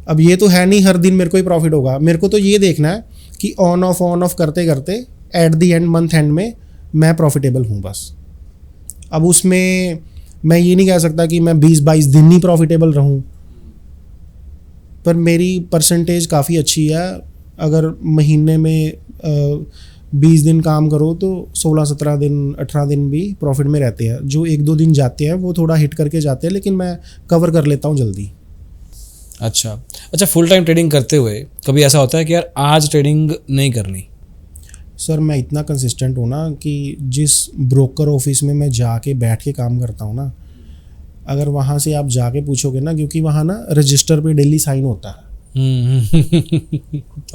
अब ये तो है नहीं हर दिन मेरे को ही प्रॉफिट होगा। मेरे को तो ये देखना है कि ऑन ऑफ करते करते at the end, month and में मैं प्रॉफिटेबल हूँ बस। अब उसमें मैं ये नहीं कह सकता कि मैं 20-22 दिन ही प्रॉफिटेबल रहूँ, पर मेरी परसेंटेज काफ़ी अच्छी है। अगर महीने में 20 दिन काम करो तो 16-17 दिन 18 दिन भी प्रॉफिट में रहते हैं। जो 1-2 दिन जाते हैं वो थोड़ा हिट करके जाते हैं, लेकिन मैं कवर कर लेता हूँ जल्दी। अच्छा, फुल टाइम ट्रेडिंग करते हुए कभी ऐसा होता है कि यार आज ट्रेडिंग नहीं करनी? सर, मैं इतना कंसिस्टेंट हूँ ना कि जिस ब्रोकर ऑफिस में मैं जाके बैठ के काम करता हूँ ना, अगर वहाँ से आप जाके पूछोगे ना, क्योंकि वहाँ ना रजिस्टर पे डेली साइन होता है।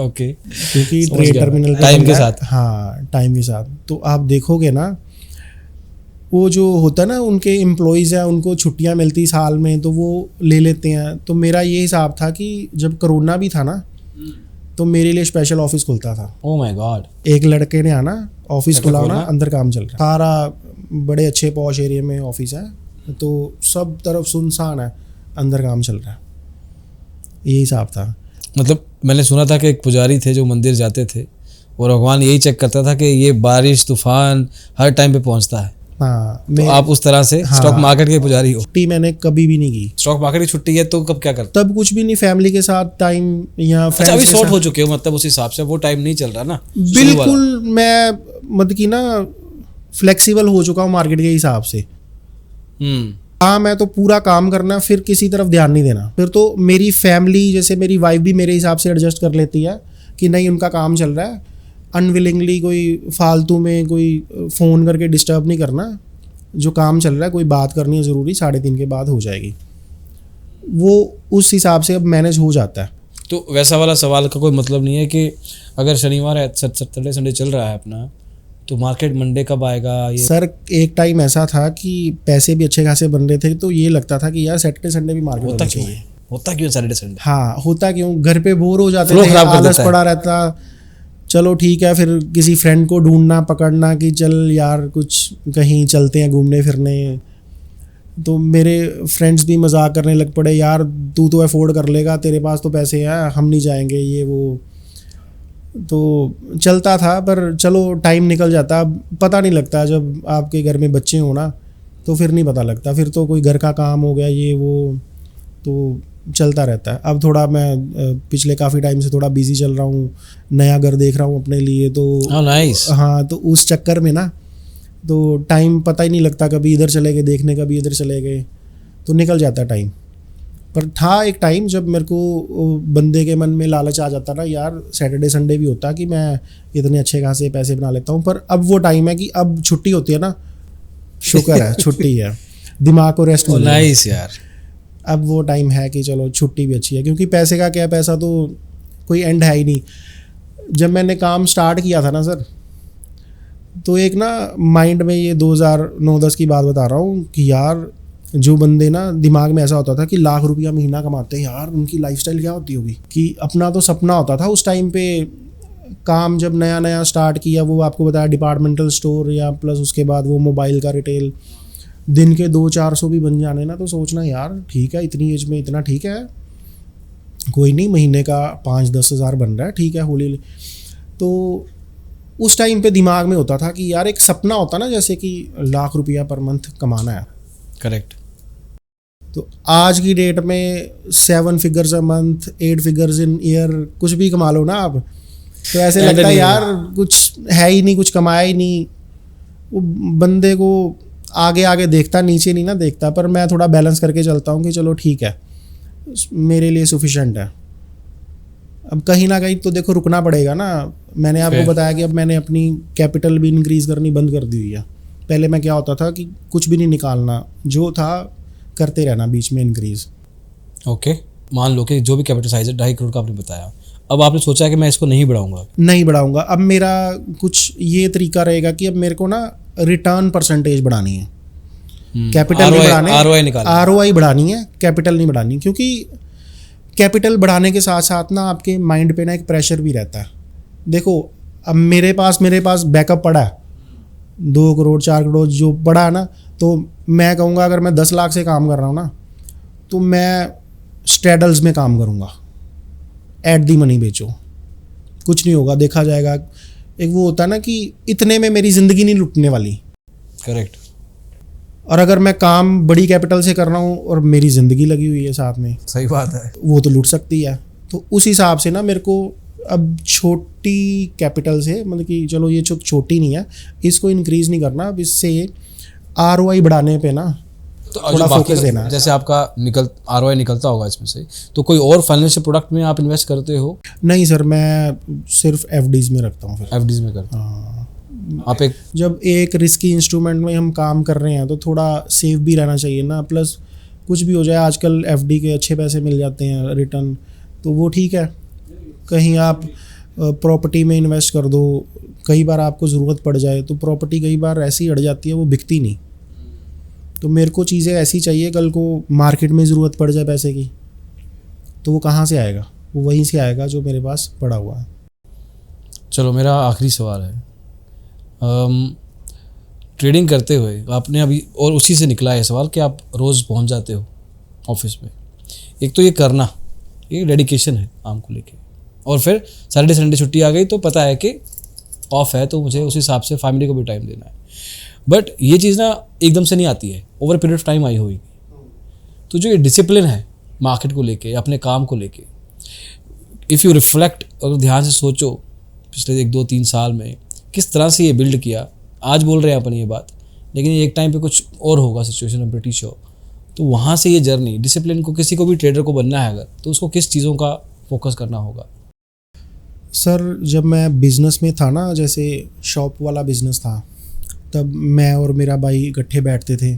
ओके, क्योंकि ट्रेड टर्मिनल पे टाइम के साथ। हाँ, टाइम के साथ। तो आप देखोगे ना, वो जो होता है ना, उनके एम्प्लॉयज़ हैं, उनको छुट्टियां मिलती साल में तो वो ले लेते हैं। तो मेरा ये हिसाब था कि जब कोरोना भी था ना, तो मेरे लिए स्पेशल ऑफिस खुलता था। Oh my God! एक लड़के ने आना, ऑफिस खुला ना, अंदर काम चल रहा है। सारा बड़े अच्छे पॉश एरिया में ऑफिस है, तो सब तरफ सुनसान है, अंदर काम चल रहा है। यही हिसाब था। मतलब मैंने सुना था कि एक पुजारी थे जो मंदिर जाते थे और भगवान यही चेक करता था कि ये बारिश तूफान हर टाइम पे पहुंचता है। हाँ, तो आप उस तरह से स्टॉक मार्केट के पुजारी हो? छुट्टी मैंने कभी भी नहीं की। स्टॉक मार्केट की छुट्टी है तो कब क्या करते? तब कुछ भी नहीं, फैमिली के साथ टाइम या अच्छा, अभी सॉर्ट हो चुके हो मतलब उस हिसाब से वो टाइम नहीं चल रहा ना? बिल्कुल, मैं मतलब कि ना फ्लेक्सिबल हो चुका हूँ मार्केट के हिसाब से। काम है तो पूरा काम करना, फिर किसी तरफ ध्यान नहीं देना। फिर तो मेरी फैमिली, जैसे मेरी वाइफ भी मेरे हिसाब से एडजस्ट कर लेती है कि नहीं, उनका काम चल रहा है, अनविलिंगली कोई फालतू में कोई फ़ोन करके डिस्टर्ब नहीं करना। जो काम चल रहा है, कोई बात करनी है ज़रूरी, 3:30 के बाद हो जाएगी। वो उस हिसाब से अब मैनेज हो जाता है। तो वैसा वाला सवाल का कोई मतलब नहीं है कि अगर शनिवार है, सैटरडे संडे चल रहा है अपना, तो मार्केट मंडे कब आएगा? ये सर, एक टाइम ऐसा था कि पैसे भी अच्छे खासे बन रहे थे, तो ये लगता था कि यार सैटरडे संडे भी मार्केट होता क्यों है? होता क्यों सैटरडे संडे? हाँ, होता क्यों, घर पे बोर हो जाते थे, आलस पड़ा रहता। चलो ठीक है, फिर किसी फ्रेंड को ढूंढना पकड़ना कि चल यार कुछ कहीं चलते हैं घूमने फिरने। तो मेरे फ्रेंड्स भी मजाक करने लग पड़े, यार तू तो अफोर्ड कर लेगा, तेरे पास तो पैसे हैं, हम नहीं जाएंगे ये वो। तो चलता था, पर चलो टाइम निकल जाता। अब पता नहीं लगता जब आपके घर में बच्चे हो ना, तो फिर नहीं पता लगता, फिर तो कोई घर का काम हो गया ये वो, तो चलता रहता है। अब थोड़ा मैं पिछले काफ़ी टाइम से थोड़ा बिजी चल रहा हूँ, नया घर देख रहा हूँ अपने लिए, तो नाइस। हाँ, तो उस चक्कर में ना तो टाइम पता ही नहीं लगता, कभी इधर चले गए देखने, कभी इधर चले गए, तो निकल जाता टाइम। पर था एक टाइम जब मेरे को बंदे के मन में लालच आ जाता ना, यार सैटरडे संडे भी होता कि मैं इतने अच्छे खासे पैसे बना लेता हूँ। पर अब वो टाइम है कि अब छुट्टी होती है ना, शुक्र है छुट्टी है, दिमाग को रेस्ट मिल जाए। नाइस यार। अब वो टाइम है कि चलो छुट्टी भी अच्छी है, क्योंकि पैसे का क्या, पैसा तो कोई एंड है ही नहीं। जब मैंने काम स्टार्ट किया था ना सर, तो एक ना माइंड में ये 2009-10 की बात बता रहा हूँ कि यार जो बंदे ना दिमाग में ऐसा होता था कि लाख रुपया महीना कमाते हैं, यार उनकी लाइफस्टाइल क्या होती होगी। कि अपना तो सपना होता था उस टाइम पे। काम जब नया नया स्टार्ट किया, वो आपको बताया डिपार्टमेंटल स्टोर, या प्लस उसके बाद वो मोबाइल का रिटेल, दिन के 200-400 भी बन जाने ना, तो सोचना यार ठीक है, इतनी एज में इतना ठीक है, कोई नहीं, महीने का 5-10 हज़ार बन रहा है, ठीक है होली। तो उस टाइम पे दिमाग में होता था कि यार एक सपना होता ना, जैसे कि लाख रुपया पर मंथ कमाना है। करेक्ट। तो आज की डेट में 7 figures a month, 8 figures in year, कुछ भी कमा लो ना आप, तो ऐसे लगता है यार कुछ है ही नहीं, कुछ कमाया ही नहीं। वो बंदे को आगे आगे देखता, नीचे नहीं ना देखता। पर मैं थोड़ा बैलेंस करके चलता हूँ कि चलो ठीक है, मेरे लिए सफिशेंट है। अब कहीं ना कहीं तो देखो रुकना पड़ेगा ना। मैंने आपको बताया कि अब मैंने अपनी कैपिटल भी इंक्रीज़ करनी बंद कर दी हुई है। पहले मैं क्या होता था कि कुछ भी नहीं निकालना, जो था करते रहना बीच में इंक्रीज़। ओके, मान लो कि जो भी कैपिटल साइज है 2.5 करोड़ का आपने बताया, अब आपने सोचा है कि मैं इसको नहीं बढ़ाऊंगा। अब मेरा कुछ ये तरीका रहेगा कि अब मेरे को ना रिटर्न परसेंटेज बढ़ानी है, कैपिटल नहीं बढ़ाने, ROI बढ़ानी है, कैपिटल नहीं बढ़ानी। क्योंकि कैपिटल बढ़ाने के साथ साथ ना आपके माइंड पे ना एक प्रेशर भी रहता है। देखो अब मेरे पास बैकअप पड़ा है, 2 करोड़ 4 करोड़ जो पड़ा है ना, तो मैं कहूँगा अगर मैं 10 लाख से काम कर रहा हूँ ना, तो मैं स्ट्रेडल्स में काम करूँगा, एट दी मनी बेचो, कुछ नहीं होगा, देखा जाएगा। एक वो होता है ना कि इतने में मेरी ज़िंदगी नहीं लुटने वाली। करेक्ट। और अगर मैं काम बड़ी कैपिटल से कर रहा हूँ और मेरी ज़िंदगी लगी हुई है साथ में, सही बात है, वो तो लूट सकती है। तो उस हिसाब से ना मेरे को अब छोटी कैपिटल से, मतलब कि चलो ये छोटी नहीं है, इसको इंक्रीज़ नहीं करना। अब इससे ROI बढ़ाने पे ना तो थोड़ा फोकस देना। जैसे आपका ROI निकलता होगा इसमें से, तो कोई और फाइनेंशियल प्रोडक्ट में आप इन्वेस्ट करते हो? नहीं सर, मैं सिर्फ FDs में रखता हूँ। फिर FDs में करते हाँ, आप जब एक रिस्की इंस्ट्रूमेंट में हम काम कर रहे हैं तो थोड़ा सेफ भी रहना चाहिए ना। प्लस कुछ भी हो जाए, आजकल FD के अच्छे पैसे मिल जाते हैं रिटर्न, तो वो ठीक है। कहीं आप प्रॉपर्टी में इन्वेस्ट कर दो, कई बार आपको ज़रूरत पड़ जाए, तो प्रॉपर्टी कई बार ऐसी अड़ जाती है, वो बिकती नहीं। तो मेरे को चीज़ें ऐसी चाहिए, कल को मार्केट में ज़रूरत पड़ जाए पैसे की, तो वो कहाँ से आएगा? वो वहीं से आएगा जो मेरे पास पड़ा हुआ है। चलो मेरा आखिरी सवाल है, ट्रेडिंग करते हुए आपने अभी, और उसी से निकला है सवाल कि आप रोज़ पहुंच जाते हो ऑफिस में, एक तो ये करना, ये डेडिकेशन है काम को लेके, और फिर सैटरडे संडे छुट्टी आ गई तो पता है कि ऑफ है, तो मुझे उस हिसाब से फैमिली को भी टाइम देना है। बट ये चीज़ ना एकदम से नहीं आती है, over period of time I होगी। तो जो ये डिसिप्लिन है मार्केट को लेके, अपने काम को लेके, इफ़ यू रिफ्लेक्ट, अगर ध्यान से सोचो पिछले 1-2-3 साल में किस तरह से ये बिल्ड किया। आज बोल रहे हैं अपन ये बात, लेकिन एक टाइम पे कुछ और होगा सिचुएशन, I'm pretty sure। तो वहाँ से ये जर्नी, डिसिप्लिन को, किसी को भी ट्रेडर को बनना है अगर, तो उसको किस चीज़ों का फोकस करना होगा? सर जब मैं बिज़नेस में था ना, जैसे शॉप वाला बिज़नेस था, तब मैं और मेरा भाई इकट्ठे बैठते थे।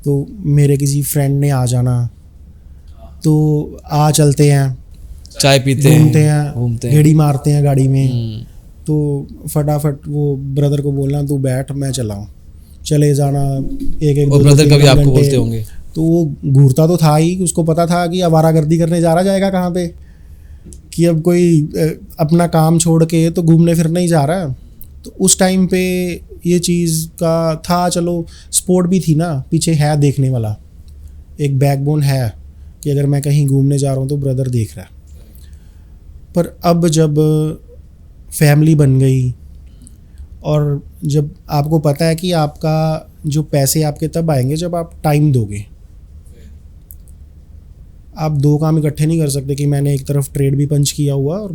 तो मेरे किसी फ्रेंड ने आ जाना, तो चलते हैं, चाय पीते हैं, घूमते हैं, गेड़ी मारते हैं गाड़ी में। तो फटाफट वो ब्रदर को बोलना तू बैठ, मैं चलाऊँ, चले जाना। एक और ब्रदर कभी आपको बोलते होंगे? तो वो घूरता तो था ही, उसको पता था कि आवारागर्दी करने जाएगा कहाँ पे, कि अब कोई अपना काम छोड़ के तो घूमने फिरने ही जा रहा है। तो उस टाइम पे ये चीज़ का था, चलो स्पोर्ट भी थी ना, पीछे है देखने वाला, एक बैकबोन है कि अगर मैं कहीं घूमने जा रहा हूँ तो ब्रदर देख रहा है। पर अब जब फैमिली बन गई और जब आपको पता है कि आपका जो पैसे आपके तब आएंगे जब आप टाइम दोगे, आप दो काम इकट्ठे नहीं कर सकते कि मैंने एक तरफ ट्रेड भी पंच किया हुआ और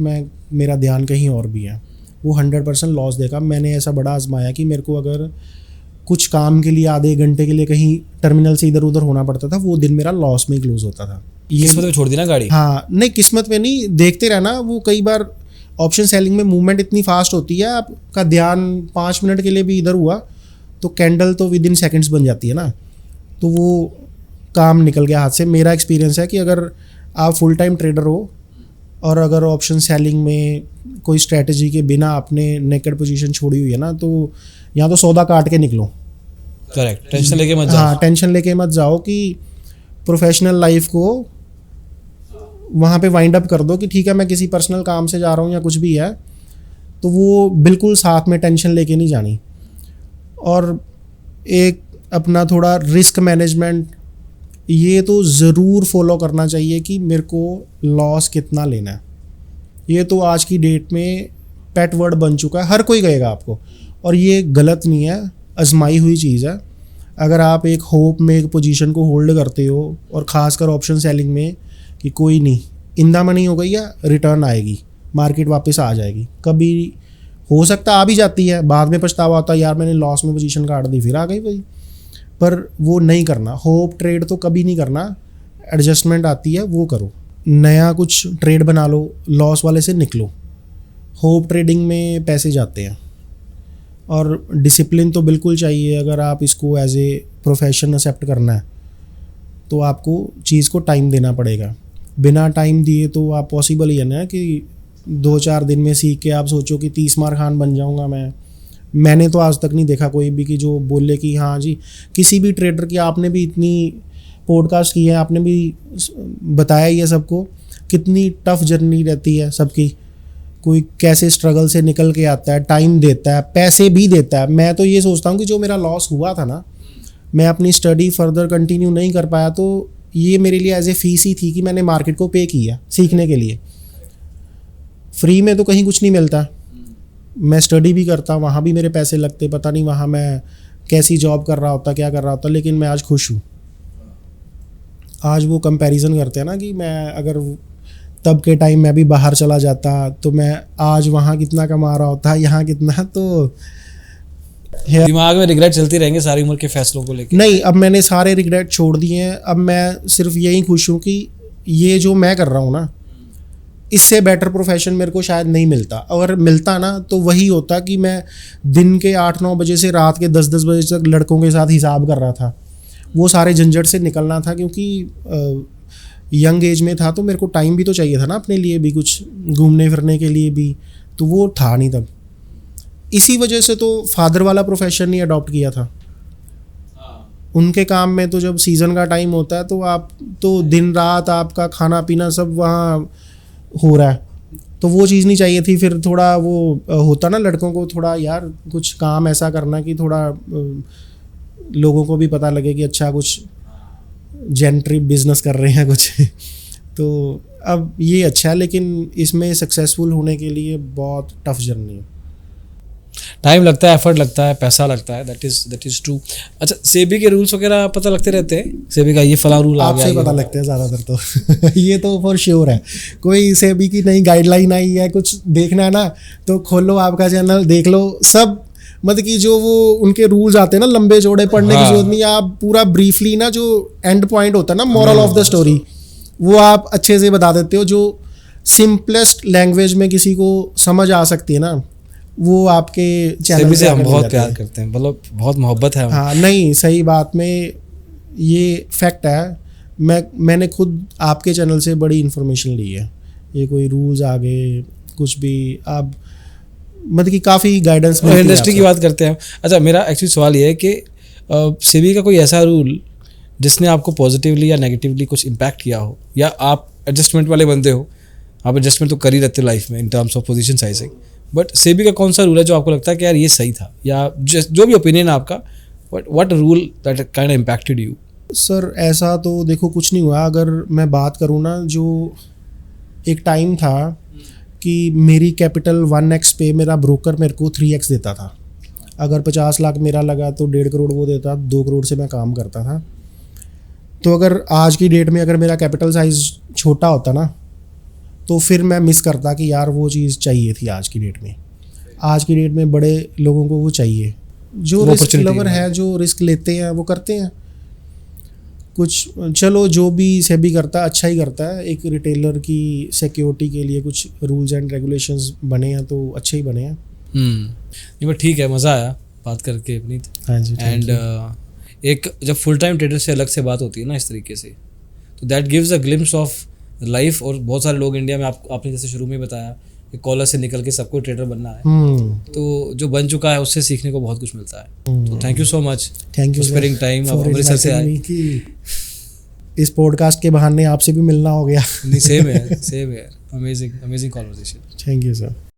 मेरा ध्यान कहीं और भी है, वो 100% लॉस देगा। मैंने ऐसा बड़ा आजमाया कि मेरे को अगर कुछ काम के लिए आधे घंटे के लिए कहीं टर्मिनल से इधर उधर होना पड़ता था, वो दिन मेरा लॉस में क्लोज होता था। ये किस्मत में छोड़ दी ना गाड़ी। हाँ, नहीं किस्मत में नहीं, देखते रहना। वो कई बार ऑप्शन सेलिंग में मूवमेंट इतनी फास्ट होती है, आपका ध्यान 5 मिनट के लिए भी इधर हुआ तो कैंडल तो विद इन सेकेंड्स बन जाती है ना, तो वो काम निकल गया हाथ से। मेरा एक्सपीरियंस है कि अगर आप फुल टाइम ट्रेडर हो और अगर ऑप्शन सेलिंग में कोई स्ट्रेटजी के बिना आपने नेकेड पोजीशन छोड़ी हुई है ना, तो या तो सौदा काट के निकलो। करेक्ट, टेंशन लेके मत जाओ। हाँ, टेंशन लेके मत जाओ कि प्रोफेशनल लाइफ को वहाँ पे वाइंड अप कर दो कि ठीक है मैं किसी पर्सनल काम से जा रहा हूँ या कुछ भी है, तो वो बिल्कुल साथ में टेंशन लेके नहीं जानी। और एक अपना थोड़ा रिस्क मैनेजमेंट ये तो ज़रूर फॉलो करना चाहिए कि मेरे को लॉस कितना लेना है। ये तो आज की डेट में पेट वर्ड बन चुका है, हर कोई कहेगा आपको, और ये गलत नहीं है, आजमाई हुई चीज़ है। अगर आप एक होप में एक पोजीशन को होल्ड करते हो और ख़ासकर ऑप्शन सेलिंग में कि कोई नहीं, इंदा मनी हो गई या रिटर्न आएगी, मार्केट वापस आ जाएगी, कभी हो सकता आ भी जाती है, बाद में पछतावा होता है यार मैंने लॉस में पोजीशन काट दी फिर आ गई भाई, पर वो नहीं करना। होप ट्रेड तो कभी नहीं करना, एडजस्टमेंट आती है वो करो। नया कुछ ट्रेड बना लो, लॉस वाले से निकलो। होप ट्रेडिंग में पैसे जाते हैं और डिसिप्लिन तो बिल्कुल चाहिए। अगर आप इसको एज ए प्रोफेशन एक्सेप्ट करना है तो आपको चीज़ को टाइम देना पड़ेगा। बिना टाइम दिए तो आप पॉसिबल ही है ना कि 2-4 दिन में सीख के आप सोचो कि 30 मार खान बन जाऊंगा मैंने तो आज तक नहीं देखा कोई भी कि जो बोले कि हाँ जी, किसी भी ट्रेडर की, आपने भी इतनी पॉडकास्ट की है, आपने भी बताया ही है सबको कितनी टफ जर्नी रहती है सबकी, कोई कैसे स्ट्रगल से निकल के आता है, टाइम देता है, पैसे भी देता है। मैं तो ये सोचता हूँ कि जो मेरा लॉस हुआ था ना, मैं अपनी स्टडी फर्दर कंटिन्यू नहीं कर पाया, तो ये मेरे लिए एज ए फीस ही थी कि मैंने मार्केट को पे किया सीखने के लिए। फ्री में तो कहीं कुछ नहीं मिलता। मैं स्टडी भी करता, वहाँ भी मेरे पैसे लगते, पता नहीं वहाँ मैं कैसी जॉब कर रहा होता, क्या कर रहा होता, लेकिन मैं आज खुश हूँ। आज वो कंपैरिजन करते हैं ना कि मैं अगर तब के टाइम मैं भी बाहर चला जाता तो मैं आज वहाँ कितना कमा रहा होता, यहाँ कितना, तो दिमाग में रिग्रेट चलती रहेंगे सारी उम्र के फैसलों को लेकर। नहीं, अब मैंने सारे रिग्रेट छोड़ दिए हैं। अब मैं सिर्फ यही खुश हूँ कि ये जो मैं कर रहा हूँ ना, इससे बेटर प्रोफेशन मेरे को शायद नहीं मिलता। अगर मिलता ना तो वही होता कि मैं दिन के 8-9 बजे से रात के 10-10 बजे तक लड़कों के साथ हिसाब कर रहा था। वो सारे झंझट से निकलना था, क्योंकि यंग एज में था तो मेरे को टाइम भी तो चाहिए था ना अपने लिए भी, कुछ घूमने फिरने के लिए भी, तो वो था नहीं तब। इसी वजह से तो फादर वाला प्रोफेशन नहीं अडॉप्ट किया था। उनके काम में तो जब सीज़न का टाइम होता है तो आप तो दिन रात आपका खाना पीना सब वहाँ हो रहा है, तो वो चीज़ नहीं चाहिए थी। फिर थोड़ा वो होता ना लड़कों को, थोड़ा यार कुछ काम ऐसा करना कि थोड़ा लोगों को भी पता लगे कि अच्छा कुछ जेंट्री बिजनेस कर रहे हैं कुछ तो अब ये अच्छा है, लेकिन इसमें सक्सेसफुल होने के लिए बहुत टफ जर्नी है। टाइम लगता है, एफर्ट लगता है, पैसा लगता है, दैट इज ट्रू। अच्छा, सेबी के रूल्स वगैरह पता लगते रहते हैं? सेबी का ये फला रूल आ गया, आपसे पता लगते हैं ज़्यादातर तो ये तो फॉर श्योर है। कोई सेबी की नई गाइडलाइन आई है, कुछ देखना है ना तो खोलो आपका चैनल, देख लो सब। मतलब कि जो वो उनके रूल्स आते हैं ना लंबे चौड़े, पढ़ने की जरूरत नहीं, आप पूरा ब्रीफली ना जो एंड पॉइंट होता है ना, मोरल ऑफ द स्टोरी, वो आप अच्छे से बता देते हो। जो सिंपलेस्ट लैंग्वेज में किसी को समझ आ सकती है ना, वो आपके चैनल से हम बहुत प्यार करते हैं, मतलब बहुत मोहब्बत है। हाँ, नहीं सही बात में ये फैक्ट है। मैंने खुद आपके चैनल से बड़ी इन्फॉर्मेशन ली है। ये कोई रूल्स आ गए कुछ भी, आप मतलब कि काफ़ी गाइडेंस मिलती है। इंडस्ट्री की बात करते हैं। अच्छा, मेरा एक्चुअली सवाल ये है कि सेबी का कोई ऐसा रूल जिसने आपको पॉजिटिवली या नेगेटिवली कुछ इम्पैक्ट किया हो, या आप एडजस्टमेंट वाले बंदे हो, आप एडजस्टमेंट तो कर ही रहते हो लाइफ में in terms of position sizing, but SEBI का कौन सा रूल है जो आपको लगता है कि यार ये सही था, या जो भी ओपिनियन है आपका, what rule that kind of impacted you? Sir ऐसा तो देखो कुछ नहीं हुआ। अगर मैं बात करूँ ना, जो एक टाइम था कि मेरी कैपिटल 1x पे मेरा ब्रोकर मेरे को 3x देता था। अगर 50 लाख मेरा लगा तो 1.5 करोड़ वो देता, 2 करोड़ से मैं काम करता था। तो अगर आज की डेट में अगर मेरा कैपिटल साइज़ छोटा होता ना, तो फिर मैं मिस करता कि यार वो चीज़ चाहिए थी आज की डेट में। आज की डेट में बड़े लोगों को वो चाहिए, जो रिस्क opportunity लवर है, जो रिस्क लेते हैं वो करते हैं कुछ। चलो जो भी सेबी करता है अच्छा ही करता है। एक रिटेलर की सिक्योरिटी के लिए कुछ रूल्स एंड रेगुलेशंस बने हैं तो अच्छे ही बने हैं। नहीं बट ठीक है, मज़ा आया बात करके अपनीत। हाँ जी। एंड एक जब फुल टाइम ट्रेडर से अलग से बात होती है ना इस तरीके से, तो that gives a glimpse of life. और बहुत सारे लोग इंडिया में, आपने जैसे शुरू में बताया कि कॉलर से निकल के सबको ट्रेडर बनना है, तो जो बन चुका है उससे सीखने को बहुत कुछ मिलता है। तो thank you so much, thank you spending time. आप अमृतसर से आए, इस पॉडकास्ट के बहाने आपसे भी मिलना हो गया। सेम है, amazing conversation. Thank you sir.